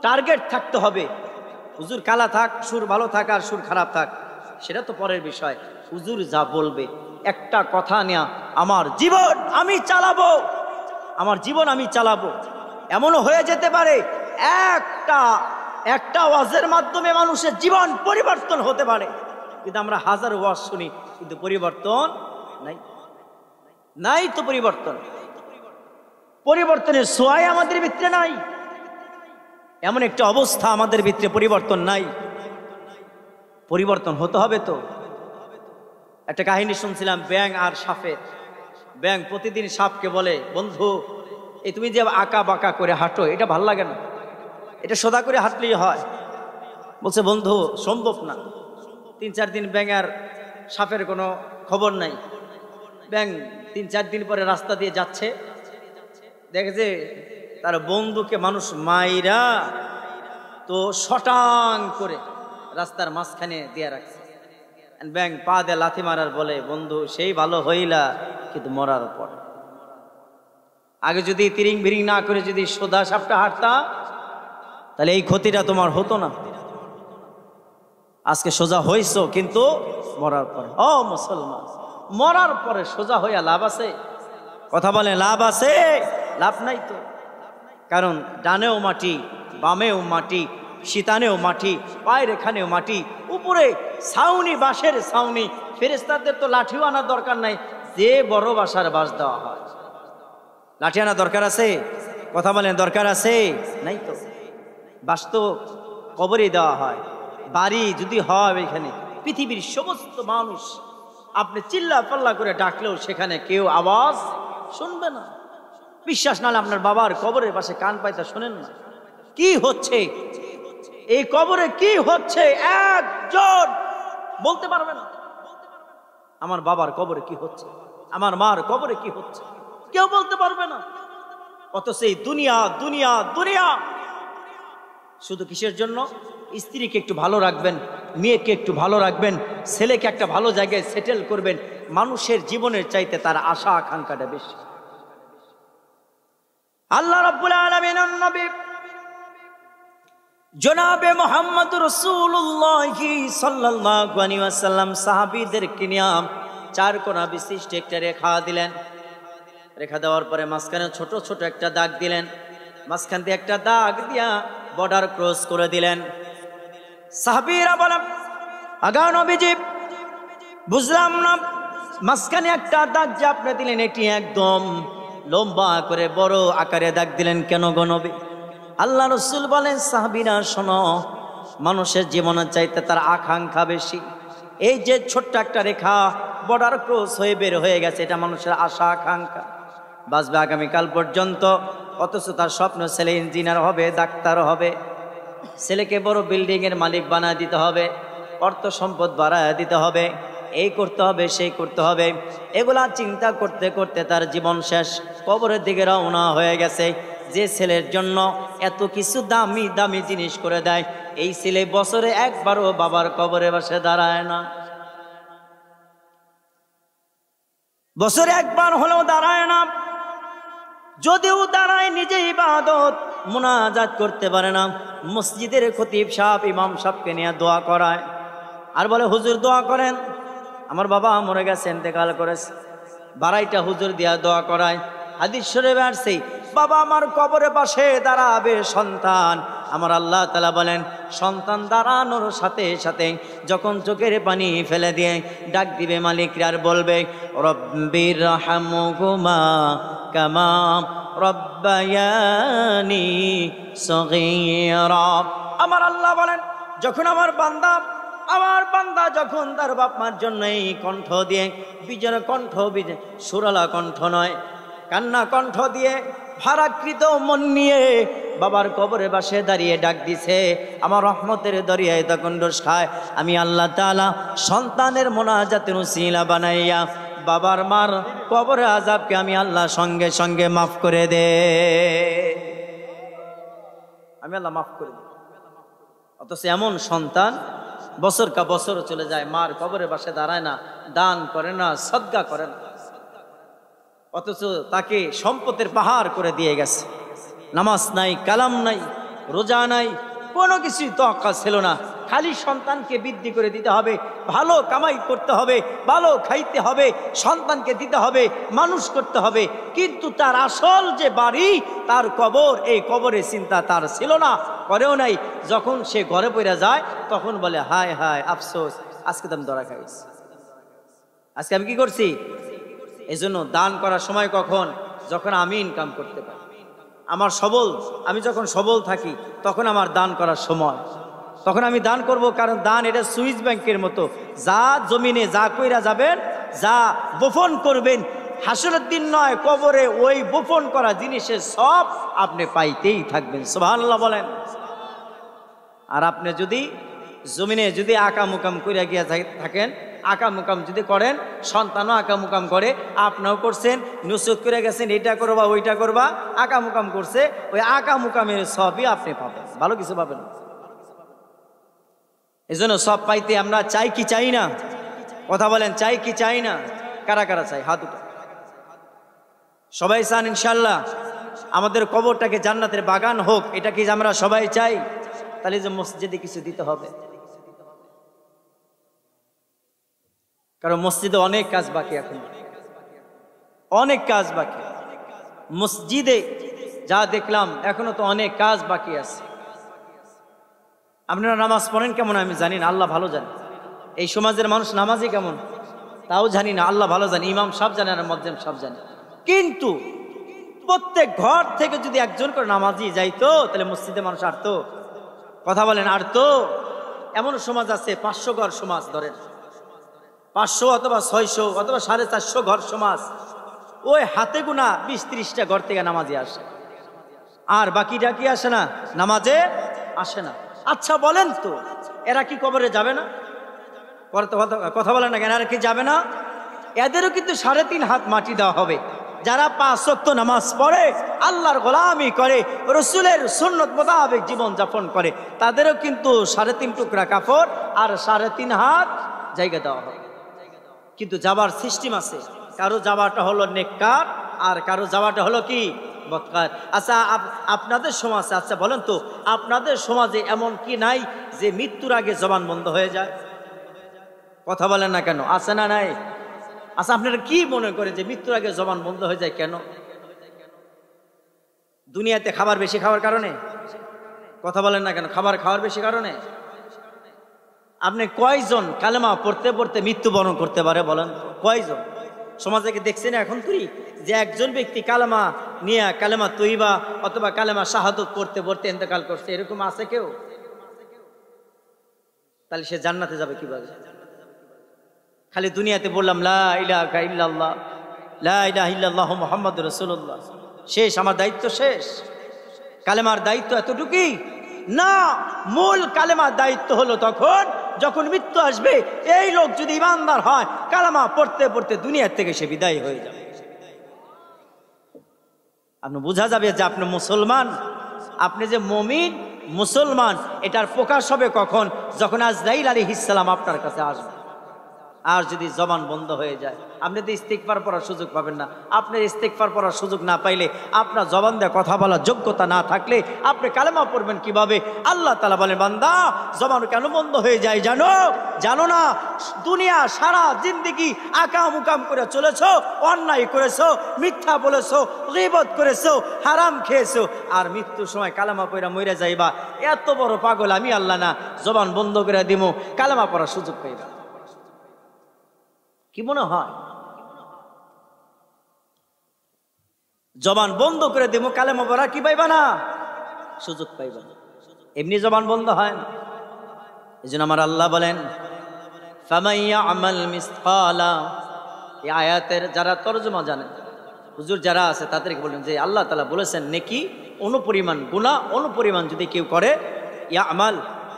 টার্গেট থাকতে হবে। হুজুর কালা থাক, সুর ভালো থাক আর সুর খারাপ থাক সেটা তো পরের বিষয়। হুজুর যা বলবে একটা কথা নেয়া, আমার জীবন আমি চালাবো। এমনও হয়ে যেতে পারে একটা ওয়াজের মাধ্যমে মানুষের জীবন পরিবর্তন হতে পারে। কিন্তু আমরা হাজার ওয়াজ শুনি কিন্তু পরিবর্তন নাই তো। পরিবর্তনের ছোঁয়াই আমাদের ভিতরে নাই। এমন একটা অবস্থা আমাদের ভিতরে পরিবর্তন নাই। পরিবর্তন হতে হবে তো। একটা কাহিনী শুনছিলাম ব্যাঙ আর সাপের। ব্যাঙ প্রতিদিন সাপকে বলে, বন্ধু এই তুমি যে আঁকা বাঁকা করে হাঁটো এটা ভাল লাগে না, এটা সোজা করে হাঁটলেই হয়। বলছে বন্ধু সম্ভব না। 3-4 দিন ব্যাঙ আর সাপের কোনো খবর নাই। ব্যাঙ 3-4 দিন পরে রাস্তা দিয়ে যাচ্ছে, দেখে যে তার বন্ধুকে মানুষ মাইরা তো শটাং করে রাস্তার মাঝখানে দিয়ে রাখছে। ব্যাঙ পা দিয়ে লাথি মারার বলে, বন্ধু সেই ভালো হইলা কিন্তু মরার পর। আগে যদি তিরিং বিরিং না করে যদি সোজা সাপটা হাঁটতা তাহলে এই ক্ষতিটা তোমার হতো না। আজকে সোজা হইছো কিন্তু মরার পরে। ও মুসলমান, মরার পরে সোজা হইয়া লাভ আছে? কথা বলে লাভ আছে? লাভ নাই তো। কারণ ডানেও মাটি, বামেও মাটি, শীতানেও মাটি, পায়ের এখানেও মাটি, উপরে ছাউনি, বাঁশের ছাউনি। ফেরেশতাদের তো লাঠিও আনার দরকার নাই, যে বড় বাসার বাস দেওয়া হয়। লাঠি আনার দরকার আছে? কথা বলেন দরকার আছে? নাই তো। বাস তো কবরে দেওয়া হয়। বাড়ি যদি হয় এখানে, পৃথিবীর সমস্ত মানুষ আপনি চিল্লা পাল্লা করে ডাকলেও সেখানে কেউ আওয়াজ শুনবে না। বিশ্বাস না হলে আপনার বাবার কবরের পাশে কান পাইতা শোনেন না কি হচ্ছে। এই কবরে কি হচ্ছে একজন বলতে পারবে না। আমার বাবার কবরে কি হচ্ছে, আমার মার কবরে কি হচ্ছে, কেউ বলতে পারবে না। অথচ এই দুনিয়া দুনিয়া দুনিয়া শুধু কিসের জন্য? স্ত্রীকে একটু ভালো রাখবেন, মেয়েকে একটু ভালো রাখবেন, ছেলেকে একটা ভালো জায়গায় সেটেল করবেন। মানুষের জীবনের চাইতে তার আশা আকাঙ্ক্ষাটা বেশি। আল্লাহ রাব্বুল আলামিনের নবী জনাবে মুহাম্মদ রাসূলুল্লাহ সাল্লাল্লাহু আলাইহি ওয়াসাল্লাম সাহাবীদেরকে নিয়ে 4 কোণা বিশিষ্ট একটা রেখা দিলেন। রেখা দেওয়ার পরে মাঝখানে ছোট ছোট একটা দাগ দিলেন। মাঝখান দিয়ে একটা দাগ দিয়া বর্ডার ক্রস করে দিলেন। সাহাবীরা বলেন, আগা নবীজি বুঝলাম না, মাঝখানে একটা দাগ যে আপনি দিলেন এটি একদম লম্বা করে বড় আকারে দাগ দিলেন কেন গো নবী? আল্লাহ রাসূল বলেন, সাহাবীরা শোনো, মানুষের জীবনের চাইতে তার আকাঙ্ক্ষা বেশি। এই যে ছোট্ট একটা রেখা বর্ডার ক্রস হয়ে বের হয়ে গেছে, এটা মানুষের আশা আকাঙ্ক্ষা, বাঁচবে আগামীকাল পর্যন্ত। অথচ তার স্বপ্ন ছেলে ইঞ্জিনিয়ার হবে, ডাক্তার হবে। ছেলেকে বড় বিল্ডিং এর মালিক বানায় দিতে হবে, অর্থ সম্পদ বাড়ায় দিতে হবে, এই করতে হবে সেই করতে হবে। এগুলা চিন্তা করতে করতে তার জীবন শেষ, কবরের দিকে রওনা হয়ে গেছে। যে ছেলের জন্য এত কিছু দামি দামি জিনিস করে দেয়, এই ছেলে বছরে একবারও বাবার কবরে বসে দাঁড়ায় না, বছরে একবার হলেও দাঁড়ায় না। যদিও দাঁড়ায় নিজে ইবাদত মুনাজাত করতে পারে না। মসজিদের খতিব সাহেব ইমাম সাহেবকে নিয়ে দোয়া করায় আর বলে হুজুর দোয়া করেন, আমার বাবা মরে গেছে, ইন্তেকাল করেছে, বাড়াইটা হুজুর দিয়া দোয়া করায়। হাদিস শরীফে আসছে বাবা আমার কবরে পাশে দাঁড়াবে সন্তান, আমার আল্লাহ তাআলা বলেন সন্তান দাঁড়ানোর সাথে সাথে যখন চোখের পানি ফেলে দিয়ে ডাক দিবে মালিক আর বলবে রব্বির হামহুমা কামা রব্বায়ানি সগীরা। আমার আল্লাহ বলেন যখন আমার বান্দা যখন তার বাপ মার জন্য এই কণ্ঠ দিয়ে, বিজয় কণ্ঠ, সুরালা কণ্ঠ নয়, কান্না কণ্ঠ দিয়ে ভারাকৃত মন নিয়ে বাবার কবরে বাসে দাঁড়িয়ে ডাক দিছে, আমার রহমতের দরিয়ায় তখন ডোস খায়। আমি আল্লাহ তাআলা সন্তানের মোনাজাতের উসিলা বানাইয়া বাবার মার কবরে আযাবকে আমি আল্লাহ সঙ্গে সঙ্গে মাফ করে দে, আমি আল্লাহ মাফ করে দিই। অথচ এমন সন্তান বছর কা বছর চলে যায়, মার কবরে বাসে দাঁড়ায় না, দান করে না, সদকা করে না, অথচ তাকে সম্পদের পাহাড় করে দিয়ে গেছে। নামাজ নাই, কালাম নাই, রোজা নাই, কোনো কিছুই তোয়াক্কা ছিল না। খালি সন্তানকে বৃদ্ধি করে দিতে হবে, ভালো কামাই করতে হবে, ভালো খাইতে হবে, সন্তানকে দিতে হবে, মানুষ করতে হবে। কিন্তু তার আসল যে বাড়ি, তার কবর, এই কবরের চিন্তা তার ছিল না, করেও নাই। যখন সে ঘরে পড়ে যায় তখন বলে হায় হায় আফসোস, আজকে তো আমি ধরা খাইছি, আজকে আমি কি করছি। এই জন্য দান করার সময় কখন, যখন আমি ইনকাম করতে পারি, আমি যখন সবল থাকি তখন আমার দান করার সময়, তখন আমি দান করব। কারণ দান এটা সুইস ব্যাংকের মতো, যা জমিনে যা কইরা যাবেন, যা বপন করবেন, হাসরের দিন নয় কবরে ওই বপন করা জিনিসের সব আপনি পাইতেই থাকবেন। সুবহানাল্লাহ বলেন। আর আপনি যদি জমিনে যদি আকাম উকাম কইরা গিয়া থাকেন, আকাম উকাম যদি করেন, সন্তানও আকাম উকাম করে, আপনিও করছেন, নসিহত করে গেছেন এটা করবা ওইটা করবা, আকাম উকাম করছে, ওই আকাম উকামের সবই আপনি পাবেন, ভালো কিছু পাবেন। এই জন্য সব পাইতে আমরা চাই কি চাই না, কথা বলেন, চাই কি চাই না? কারা কারা চাই? হাত উঠা। সবাই চান ইনশাল্লাহ আমাদের কবরটাকে জান্নাতের বাগান হোক, এটা কি আমরা সবাই চাই? তাহলে যে মসজিদে কিছু দিতে হবে, কারণ মসজিদে অনেক কাজ বাকি, এখন অনেক কাজ বাকি। মসজিদে যা দেখলাম এখনো তো অনেক কাজ বাকি আছে। আপনারা নামাজ পড়েন কেমন আমি জানি না, আল্লাহ ভালো জানে। এই সমাজের মানুষ নামাজি কেমন তাও জানি না, আল্লাহ ভালো জানে। ইমাম সাহেব জানে আর মুয়াজ্জিন সাহেব জানে। কিন্তু প্রত্যেক ঘর থেকে যদি একজন করে নামাজি যাইতো তাহলে মসজিদে মানুষ আরতো, কথা বলেন, আরতো। এমন সমাজ আছে 500 ঘর সমাজ, ধরেন 500 অথবা 600 অথবা 450 ঘর সমাজ, ওই হাতে গোনা 20-30টা ঘর থেকে নামাজি আসে, আর বাকিটা কি আসে না, নামাজে আসে না। আচ্ছা বলেন তো এরা কি কবরে যাবে না? কথা বলেন না কেন, এরা কি যাবে না? এদেরও কিন্তু 3.5 হাত মাটি দেওয়া হবে। যারা 5 ওয়াক্ত নামাজ পড়ে, আল্লাহর গোলামি করে, রসুলের সুন্নত মোতাবেক জীবন যাপন করে, তাদেরও কিন্তু 3.5 টুকরা কাপড় আর 3.5 হাত জায়গা দেওয়া হবে। কিন্তু যাবার সিস্টেম আছে, কারো যাওয়াটা হলো নেককার আর কারো যাওয়াটা হলো কি বদকার। আচ্ছা আপনাদের সমাজে, আচ্ছা বলেন তো আপনাদের সমাজে এমন কি নাই যে মৃত্যুর আগে জবান বন্ধ হয়ে যায়? কথা বলেন না কেন, আছে না নাই? আচ্ছা আপনারা কি মনে করে যে মৃত্যুর আগে জবান বন্ধ হয়ে যায় কেন? দুনিয়াতে খাবার বেশি খাওয়ার কারণে? কথা বলেন না কেন, খাবার খাওয়ার বেশি কারণে? আপনি কয়জন কালেমা পড়তে পড়তে মৃত্যুবরণ করতে পারে বলেন? কয়জন সমাজে কি দেখছেন এখন তুই যে একজন ব্যক্তি কালেমা নিয়ে, কালেমা তৈবা অথবা কালেমা শাহাদত পড়তে পড়তে ইন্তেকাল করছে, এরকম আছে কেউ? তাহলে সে জান্নাতে যাবে কিভাবে? খালি দুনিয়াতে বললাম লা ইলাহা ইল্লাল্লাহ, লা ইলাহা ইল্লাল্লাহু মুহাম্মাদুর রাসূলুল্লাহ, শেষ, আমার দায়িত্ব শেষ। কালেমার দায়িত্ব এতটুকুই, না, মূল কালেমার দায়িত্ব হলো তখন যখন মৃত্যু আসবে। এই লোক যদি ইমানদার হয়, কালেমা পড়তে পড়তে দুনিয়ার থেকে সে বিদায় হয়ে যাবে। আপনি বোঝা যাবে যে আপনি মুসলমান, আপনি যে মুমিন মুসলমান, এটার প্রকাশ হবে কখন? যখন আজরাইল আলাইহিস সালাম আপনার কাছে আসবে। আর যদি জবান বন্ধ হয়ে যায়, আপনি তো ইস্তিগফার পড়ার সুযোগ পাবেন না। আপনি ইস্তিগফার পড়ার সুযোগ না পাইলে, আপনার জবান দিয়ে কথা বলার যোগ্যতা না থাকলে আপনি কালেমা পড়বেন কিভাবে? আল্লাহ তাআলা বলেন, বান্দা জবান কেন বন্ধ হয়ে যায় জানো না? দুনিয়া সারা জিন্দেগি আকাম উকাম করে চলেছো, অন্যায় করেছো, মিথ্যা বলেছো, গীবত করেছো, হারাম খেয়েছো, আর মৃত্যুর সময় কালেমা পড়া মরে যাইবা। এত বড় পাগল আমি আল্লাহ না, জবান বন্ধ করে দিমু, কালেমা পড়ার সুযোগ পাইবা। কি মনে হয়? জবান বন্ধ করে দেবো, কালেমা পড়া কি পাইবা না? সুযোগ পাইবা না। এমনি জবান বন্ধ হয় না। এই জন্য আমার আল্লাহ বলেন, ফামান ইয়ামাল মিসকালা, এই আয়াতের যারা তরজমা জানেন, হুজুর যারা আছে তাদেরকে বলেন যে আল্লাহ তাআলা বলেছেন নেকি অনুপরিমাণ, গুনাহ অনুপরিমাণ যদি কেউ করে, ইয়ামাল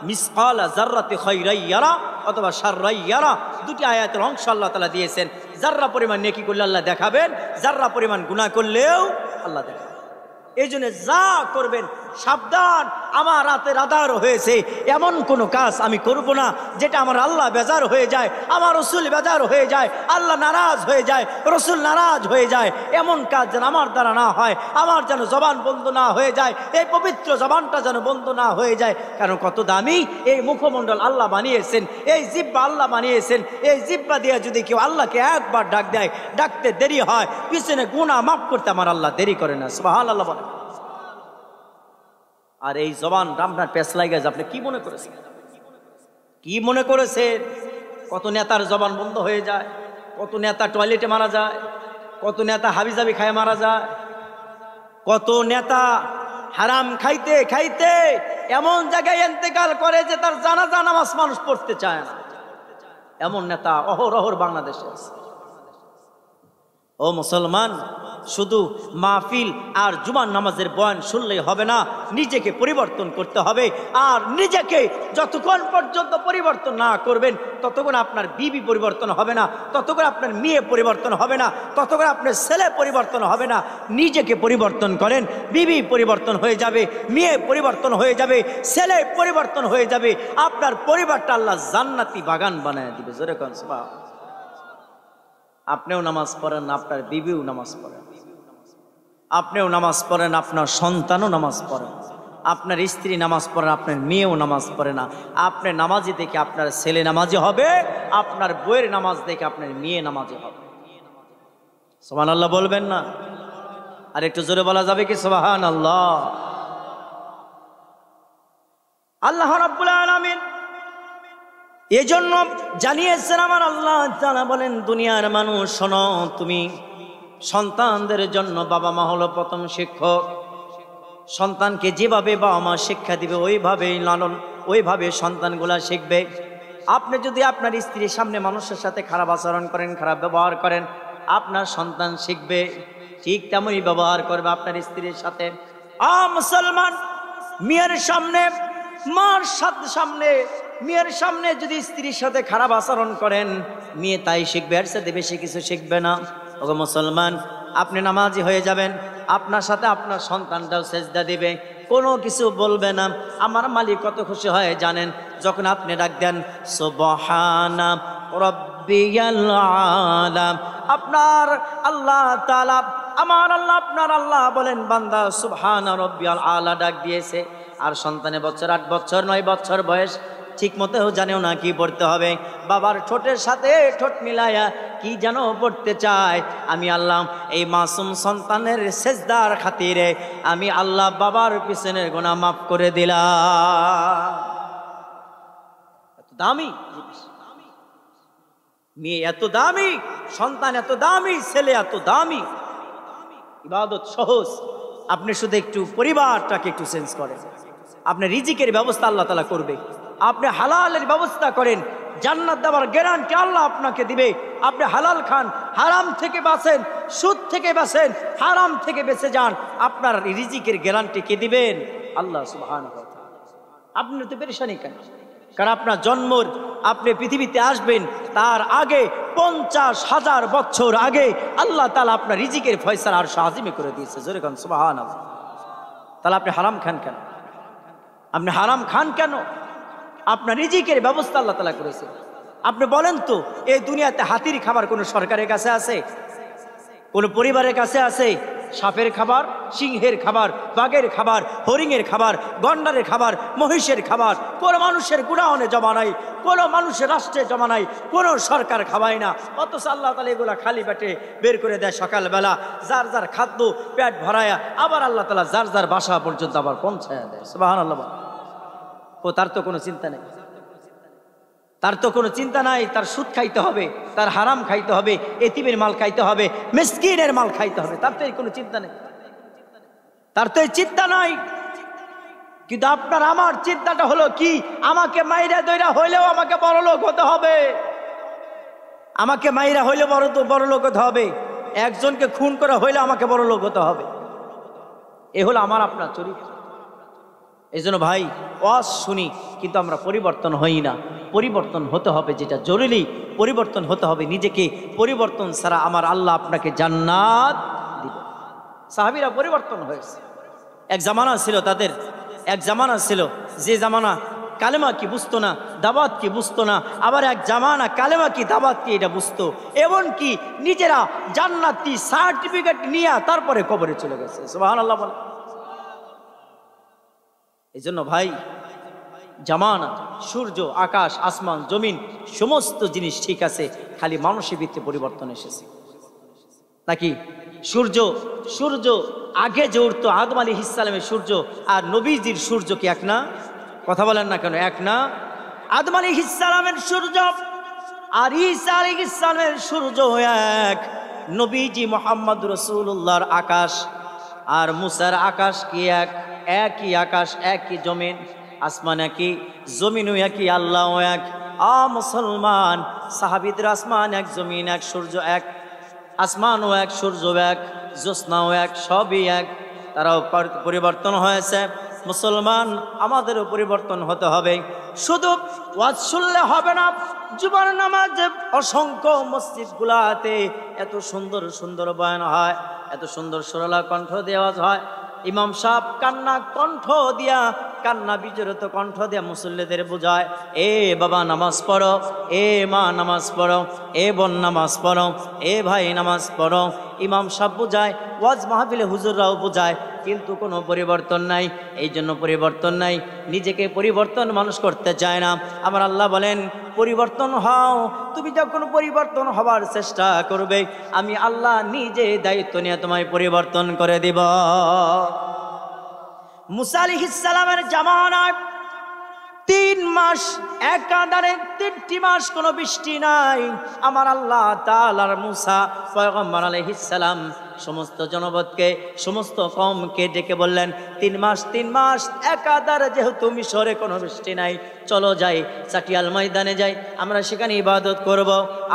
মিসকালা যাররাতি খায়রাই ইয়ারা অথবা শাররাই ইয়ারা, দুটি আয়াতের অংশ আল্লাহ তাআলা দিয়েছেন। যাররা পরিমাণ নেকি করলে আল্লাহ দেখাবেন, যাররা পরিমাণ গুনাহ করলেও আল্লাহ দেখাবেন। এই জন্য যা করবেন সাবধান, আমার রাতের আধার হয়েছে এমন কোনো কাজ আমি করব না যেটা আমার আল্লাহ বেজার হয়ে যায়, আমার রসুল বেজার হয়ে যায়, আল্লাহ নারাজ হয়ে যায়, রসুল নারাজ হয়ে যায়। এমন কাজ যেন আমার দ্বারা না হয়, আমার যেন জবান বন্ধ না হয়ে যায়, এই পবিত্র জবানটা যেন বন্ধ না হয়ে যায়। কারণ কত দামি এই মুখমণ্ডল আল্লাহ বানিয়েছেন, এই জিহ্বা আল্লাহ বানিয়েছেন। এই জিহ্বা দিয়ে যদি কেউ আল্লাহকে একবার ডাক দেয়, ডাকতে দেরি হয়, পিছনে গুনাহ মাফ করতে আমার আল্লাহ দেরি করে না। সুবহানাল্লাহ বলে। আর এই জবান আপনার পেছ লাগে, আপনি কি মনে করেছেন? কি মনে করেছেন? কত নেতার জবান বন্ধ হয়ে যায়, কত নেতা টয়লেটে মারা যায়, কত নেতা হাবিজাবি খায় মারা যায়, কত নেতা হারাম খাইতে খাইতে এমন জায়গায় ইন্তেকাল করে যে তার জানাজা নামাজ মানুষ পড়তে চায় না। এমন নেতা অহরহ বাংলাদেশে আছে। ও মুসলমান, শুধু মাহফিল আর জুমার নামাজের বয়ান শুনলেই হবে না, নিজেকে পরিবর্তন করতে হবে। আর নিজেকে যতক্ষণ পর্যন্ত পরিবর্তন না করবেন, ততক্ষণ আপনার বিবি পরিবর্তন হবে না, ততক্ষণ আপনার মেয়ে পরিবর্তন হবে না, ততক্ষণ আপনার ছেলে পরিবর্তন হবে না। নিজেকে পরিবর্তন করেন, বিবি পরিবর্তন হয়ে যাবে, মেয়ে পরিবর্তন হয়ে যাবে, ছেলে পরিবর্তন হয়ে যাবে। আপনার পরিবারটা আল্লাহ জান্নাতি বাগান বানায় দিবে। জোরে কোন সুবহানাল্লাহ। আপনিও নামাজ পড়েন, আপনার বিবিও নামাজ পড়েন, আপনিও নামাজ পড়েন, আপনার সন্তানও নামাজ পড়েন, আপনার স্ত্রী নামাজ পড়েন, আপনার মেয়েও নামাজ পড়ে না। আপনার নামাজি দেখে আপনার ছেলে নামাজি হবে, আপনার বউয়ের নামাজ দেখে আপনার মেয়ে নামাজি হবে। সুবহানাল্লাহ বলবেন না? আর একটু জোরে বলা যাবে কি সুবহানাল্লাহ? আল্লাহ রাব্বুল আলামিন এজন্য জানিয়েছেন, আমার আল্লাহ তাআলা বলেন, দুনিয়ার মানুষ শোনো, তুমি সন্তানদের জন্য বাবা মা হলো প্রথম শিক্ষক। সন্তানকে যেভাবে বাবা মা শিক্ষা দিবে ওইভাবেই লালন, ওইভাবে সন্তানগুলা শিখবে। আপনি যদি আপনার স্ত্রীর সামনে মানুষের সাথে খারাপ আচরণ করেন, খারাপ ব্যবহার করেন, আপনার সন্তান শিখবে ঠিক তেমনই ব্যবহার করবে আপনার স্ত্রীর সাথে। মুসলমান, মেয়ের সামনে, মার সামনে, মেয়ের সামনে যদি স্ত্রীর সাথে খারাপ আচরণ করেন, মেয়ে তাই শিখবে, এর সাথে বেশি কিছু শিখবে না। ওগো মুসলমান, আপনি নামাজি হয়ে যাবেন, আপনার সাথে আপনার সন্তানটাও সেজদা দিবে, কোনো কিছু বলবে না। আমার মালিক কত খুশি হয় জানেন? যখন আপনি ডাক দেন সুবহানা রাব্বিয়াল আলা, আপনার আল্লাহ তাআলা, আমার আল্লাহ, আপনার আল্লাহ বলেন, বান্দা সুবহানা রাব্বিয়াল আলা ডাক দিয়েছে। আর সন্তানের বছর 8 বছর 9 বছর বয়স, ঠিক মতো জানেও না কি পড়তে হবে। বাবার ঠোঁটের সাথে ঠোঁট মিলায়া কি যেন পড়তে চায়। আমি আল্লাহ এই মাসুম সন্তানের সেজদার খাতিরে আমি আল্লাহ বাবার পিছনের গুনাহ মাফ করে দিলাম। এত দামি জিনিস, মেয়ে এত দামি, সন্তান এত দামি, ছেলে এত দামি। ইবাদত সহজ, আপনি শুধু একটু পরিবারটাকে একটু চেঞ্জ করেন, আপনার রিজিকের ব্যবস্থা আল্লাহ তাআলা করবে। আপনি হালালের ব্যবস্থা করেন, জান্নাত দেওয়ার গ্যারান্টি আল্লাহ আপনাকে দিবে। আপনি হালাল খান, হারাম থেকে বাঁচেন, সুদ থেকে বাঁচেন, হারাম থেকে বেঁচে যান, আপনার রিজিকের গ্যারান্টি কে দিবেন? আল্লাহ সুবহানাহু ওয়া তাআলা। আপনি তো পেরেশানি কেন? কারণ আপনার জন্মর, আপনি পৃথিবীতে আসবেন তার আগে 50,000 বছর আগে আল্লাহ তাআলা আপনার রিজিকের ফয়সালা আর শাহিমে করে দিয়েছে। জোরে কোন সুবহানাল্লাহ। তাহলে আপনি হারাম খান কেন? আপনি হারাম খান কেন? আপনার রিজিকের ব্যবস্থা আল্লাহ তাআলা করেছে। আপনি বলেন তো, এই দুনিয়াতে হাতির খাবার কোনো সরকারের কাছে আছে? কোনো পরিবারের কাছে আছে? সাপের খাবার, সিংহের খাবার, বাঘের খাবার, হরিণের খাবার, গন্ডারের খাবার, মহিষের খাবার কোনো মানুষের গুনাহনে জমা নাই, কোনো মানুষের রাষ্ট্রে জমা নাই, কোনো সরকার খাওয়ায় না। অথচ আল্লাহ তাআলা এগুলা খালি পেটে বের করে দেয় সকালবেলা, যার যার খাদ্য পেট ভরায়া, আবার আল্লাহ তাআলা যার যার বাসা পর্যন্ত আবার পৌঁছায়া দেয়। সুবহানাল্লাহ। ও তার তো কোনো চিন্তা নেই, তার তো কোনো চিন্তা নাই। তার সুদ খাইতে হবে, তার হারাম খাইতে হবে, এতিমের মাল খাইতে হবে, মিসকিনের মাল খাইতে হবে, তার তো এই কোনো চিন্তা নেই, তার তো এই চিন্তা নাই। কিন্তু আপনার আমার চিন্তাটা হলো কি, আমাকে মাইরা দইরা হইলেও আমাকে বড় লোক হতে হবে, আমাকে মাইরা হইলে বড় লোক হতে হবে, একজনকে খুন করা হইলে আমাকে বড় লোক হতে হবে। এ হলো আমার আপনার চরিত্র। এই জন্য ভাই, ওয়াজ শুনি কিন্তু আমরা পরিবর্তন হই না। পরিবর্তন হতে হবে, যেটা জরুরি পরিবর্তন হতে হবে নিজেকে। পরিবর্তন ছাড়া আমার আল্লাহ আপনাকে জান্নাত দিবে। সাহাবীরা পরিবর্তন হয়েছে। এক জামানা ছিল তাদের, এক জামানা ছিল যে জামানা কালেমা কি বুঝতো না, দাওয়াত কি বুঝতো না। আবার এক জামানা কালেমা কি দাওয়াত কি এটা বুঝতো, এমনকি নিজেরা জান্নাতি সার্টিফিকেট নিয়ে তারপরে কবরে চলে গেছে। সুবহানাল্লাহ বলে। এই জন্য ভাই, জামানা, সূর্য, আকাশ, আসমান, জমিন সমস্ত জিনিস ঠিক আছে, খালি মানুষের ভিত্তিতে পরিবর্তন এসেছে। নাকি সূর্য আগে যে উঠতো আদম আলাইহিস সালামের সূর্য আর নবীজির সূর্য কি এক না? কথা বলেন না কেন? এক না? আদম আলাইহিস সালামের সূর্য আর ঈসা আলাইহিস সালামের সূর্য এক। নবীজি মুহাম্মদ রাসূলুল্লাহর আকাশ আর মুসার আকাশ কি এক? একই আকাশ, একই জমিন, আসমান একই, জমিনও একই, আল্লাহ এক। মুসলমান, সাহাবীদের আসমান এক, জমিন এক, সূর্য এক, আসমানও এক, সূর্য এক, জ্যোৎস্নাও এক, সবই এক। তারাও পরিবর্তন হয়েছে। মুসলমান, আমাদেরও পরিবর্তন হতে হবে। শুধু ওয়াজ শুনলে হবে না। জুমার নামাজে অসংখ্য মসজিদগুলাতে এত সুন্দর সুন্দর বয়ান হয়, এত সুন্দর সরলা কণ্ঠ দেওয়া হয়। ইমাম সাহেব কান্না কণ্ঠ দিয়া, কান্না বিজড়িত কণ্ঠ দিয়া মুসল্লিদের বুঝায়, এ বাবা নামাজ পড়ো, এ মা নামাজ পড়ো, এ বোন নামাজ পড়ো, এ ভাই নামাজ পড়ো। ইমাম সাহেব বুঝায়, ওয়াজ মাহফিলে হুজুররাও বুঝায়, কিন্তু কোনো পরিবর্তন নাই। এই জন্য পরিবর্তন নাই, নিজেকে পরিবর্তন মানুষ করতে চায় না। আমার আল্লাহ বলেন, পরিবর্তন হও। তুমি যখন পরিবর্তন হবার চেষ্টা করবে, আমি আল্লাহ নিজে দায়িত্ব নিয়ে তোমায় পরিবর্তন করে দিব। মুসা আলাইহিস সালামের জামানায় 3 মাস একাধারে 3টি মাস কোনো বৃষ্টি নাই। আমার আল্লাহ তাআলার মুসা পয়গম্বর আলাইহিস সালাম সমস্ত জনপদকে, সমস্ত কওমকে ডেকে বললেন, 3 মাস একাধারে যেহেতু মিশরে কোনো বৃষ্টি নাই, চলো যাই চাটিয়াল ময়দানে যাই, আমরা সেখানে ইবাদত করব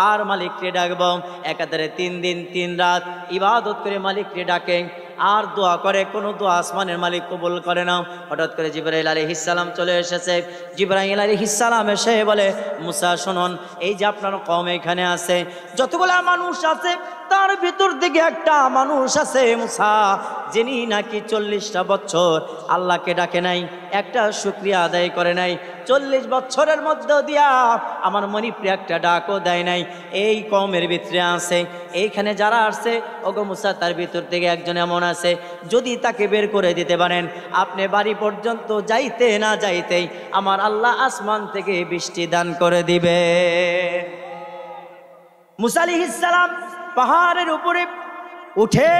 আর মালিককে ডাকবো। একাধারে 3 দিন 3 রাত ইবাদত করে মালিককে ডাকে আর দোয়া করে, কোনো দোয়া আসমানের মালিক কবুল করে না। হঠাৎ করে জিবরাইল আলাইহিস সালাম চলে এসেছে। জিবরাইল আলাইহিস সালাম এসে বলে, মুসা শুনুন, এই যে আপনার কওম এখানে আছে, যতগুলা মানুষ আছে তার ভিতর থেকে একটা মানুষ আছে মুসা, যিনি নাকি 40টা বছর আল্লাহকে ডাকে নাই, একটা শুকরিয়া আদায় করে নাই। 40 বছরের মধ্যে দিয়া আমার মনিপ্রিয় একটা ডাকও দেয় নাই। এই কওমের ভিতরে আছে, এইখানে যারা আসছে, ওগো মুসা, তার ভিতর থেকে একজন এমন আছে, যদি তাকে বের করে দিতে পারেন, আপনি বাড়ি পর্যন্ত যাইতে না যাইতেই আমার আল্লাহ আসমান থেকে বৃষ্টি দান করে দিবে। মুসা আলাইহিস সালাম পাহাড়ের উপরে উঠে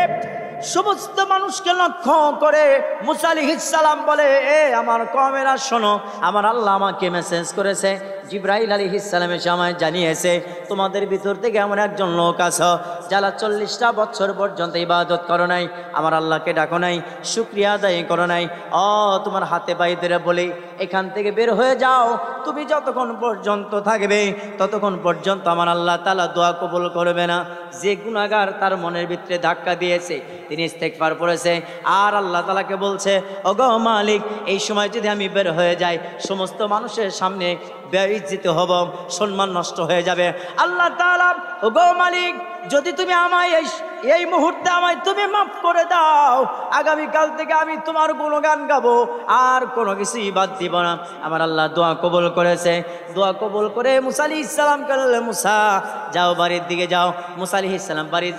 সমস্ত মানুষকে লক্ষ্য করে মুসা আলাইহিস সালাম বলে, এ আমার কওমেরা শোনো, আমার আল্লাহ আমাকে মেসেজ করেছে, জিবরাইল আলাইহিস সালাম এসে আমায় জানিয়েছে, তোমাদের ভিতর থেকে এমন একজন লোক আছে যারা 40টা বছর পর্যন্ত ইবাদত করো নাই, আমার আল্লাহকে ডাকো নাই, শুকরিয়া আদায় করো নাই। তোমার হাতে পায়ে ধরে বলি, এখান থেকে বের হয়ে যাও। তুমি যতক্ষণ পর্যন্ত থাকবে ততক্ষণ পর্যন্ত আমার আল্লাহ তাআলা দোয়া কবুল করবে না। যে গুনাহগার তার মনের ভিতরে ধাক্কা দিয়েছে, তিনি ইস্তেগফার পড়েছে আর আল্লাহ তাআলাকে বলছে, ওগো মালিক, এই সময় যদি আমি বের হয়ে যাই সমস্ত মানুষের সামনে বেইজ্জত হব, সম্মান নষ্ট হয়ে যাবে। আল্লাহ তাআলা, ওগো মালিক, যদি তুমি আমায় এই মুহূর্তে আমায় তুমি মাফ করে দাও, আগামীকাল থেকে আমি তোমার গুণগান গাবো, আর কোনো কিছুই বাদ দিব না। আমার আল্লাহ দোয়া কবুল করেছে। দোয়া কবুল করে মুসা আলাইহিস সালাম বললে, মুসা যাও, বাড়ির দিকে যাও। মুসা আলাইহিস সালাম বাড়ি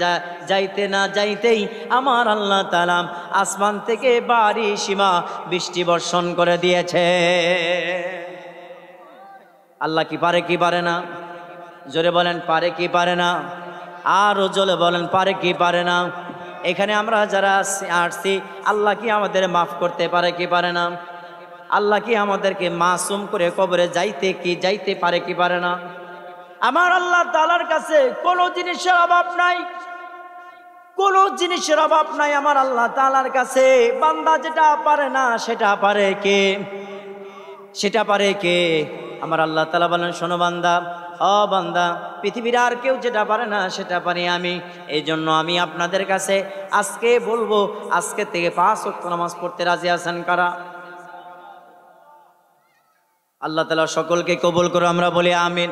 যাইতে না যাইতেই আমার আল্লাহ তাআলা আসমান থেকে বাড়ি সীমা বৃষ্টি বর্ষণ করে দিয়েছে। আল্লাহ কি পারে কি পারে না? জোরে বলেন, পারে কি পারে না? আরো জোরে বলেন, পারে কি পারে না? এখানে আমরা যারা আসছি, আল্লাহ কি আমাদের মাফ করতে পারে কি পারে না? আল্লাহ কি আমাদেরকে মাসুম করে কবরে যাইতে পারে কি পারে না? আমার আল্লাহ তাআলার কাছে কোনো জিনিসের অভাব নাই, কোনো জিনিসের অভাব নাই আমার আল্লাহ তাআলার কাছে। বান্দা যেটা পারে না সেটা পারে কে? সেটা পারে কে? আমার আল্লাহ তাআলা বলেন, শোনো বান্দা, ও বান্দা, পৃথিবীর আর কেউ যেটা পারে না সেটা পারি আমি। এই জন্য আমি আপনাদের কাছে আজকে বলবো, আজকে থেকে 5 ওয়াক্ত নামাজ পড়তে রাজি আছেন কারা? আল্লাহ তাআলা সকলকে কবুল করে, আমরা বলি আমিন।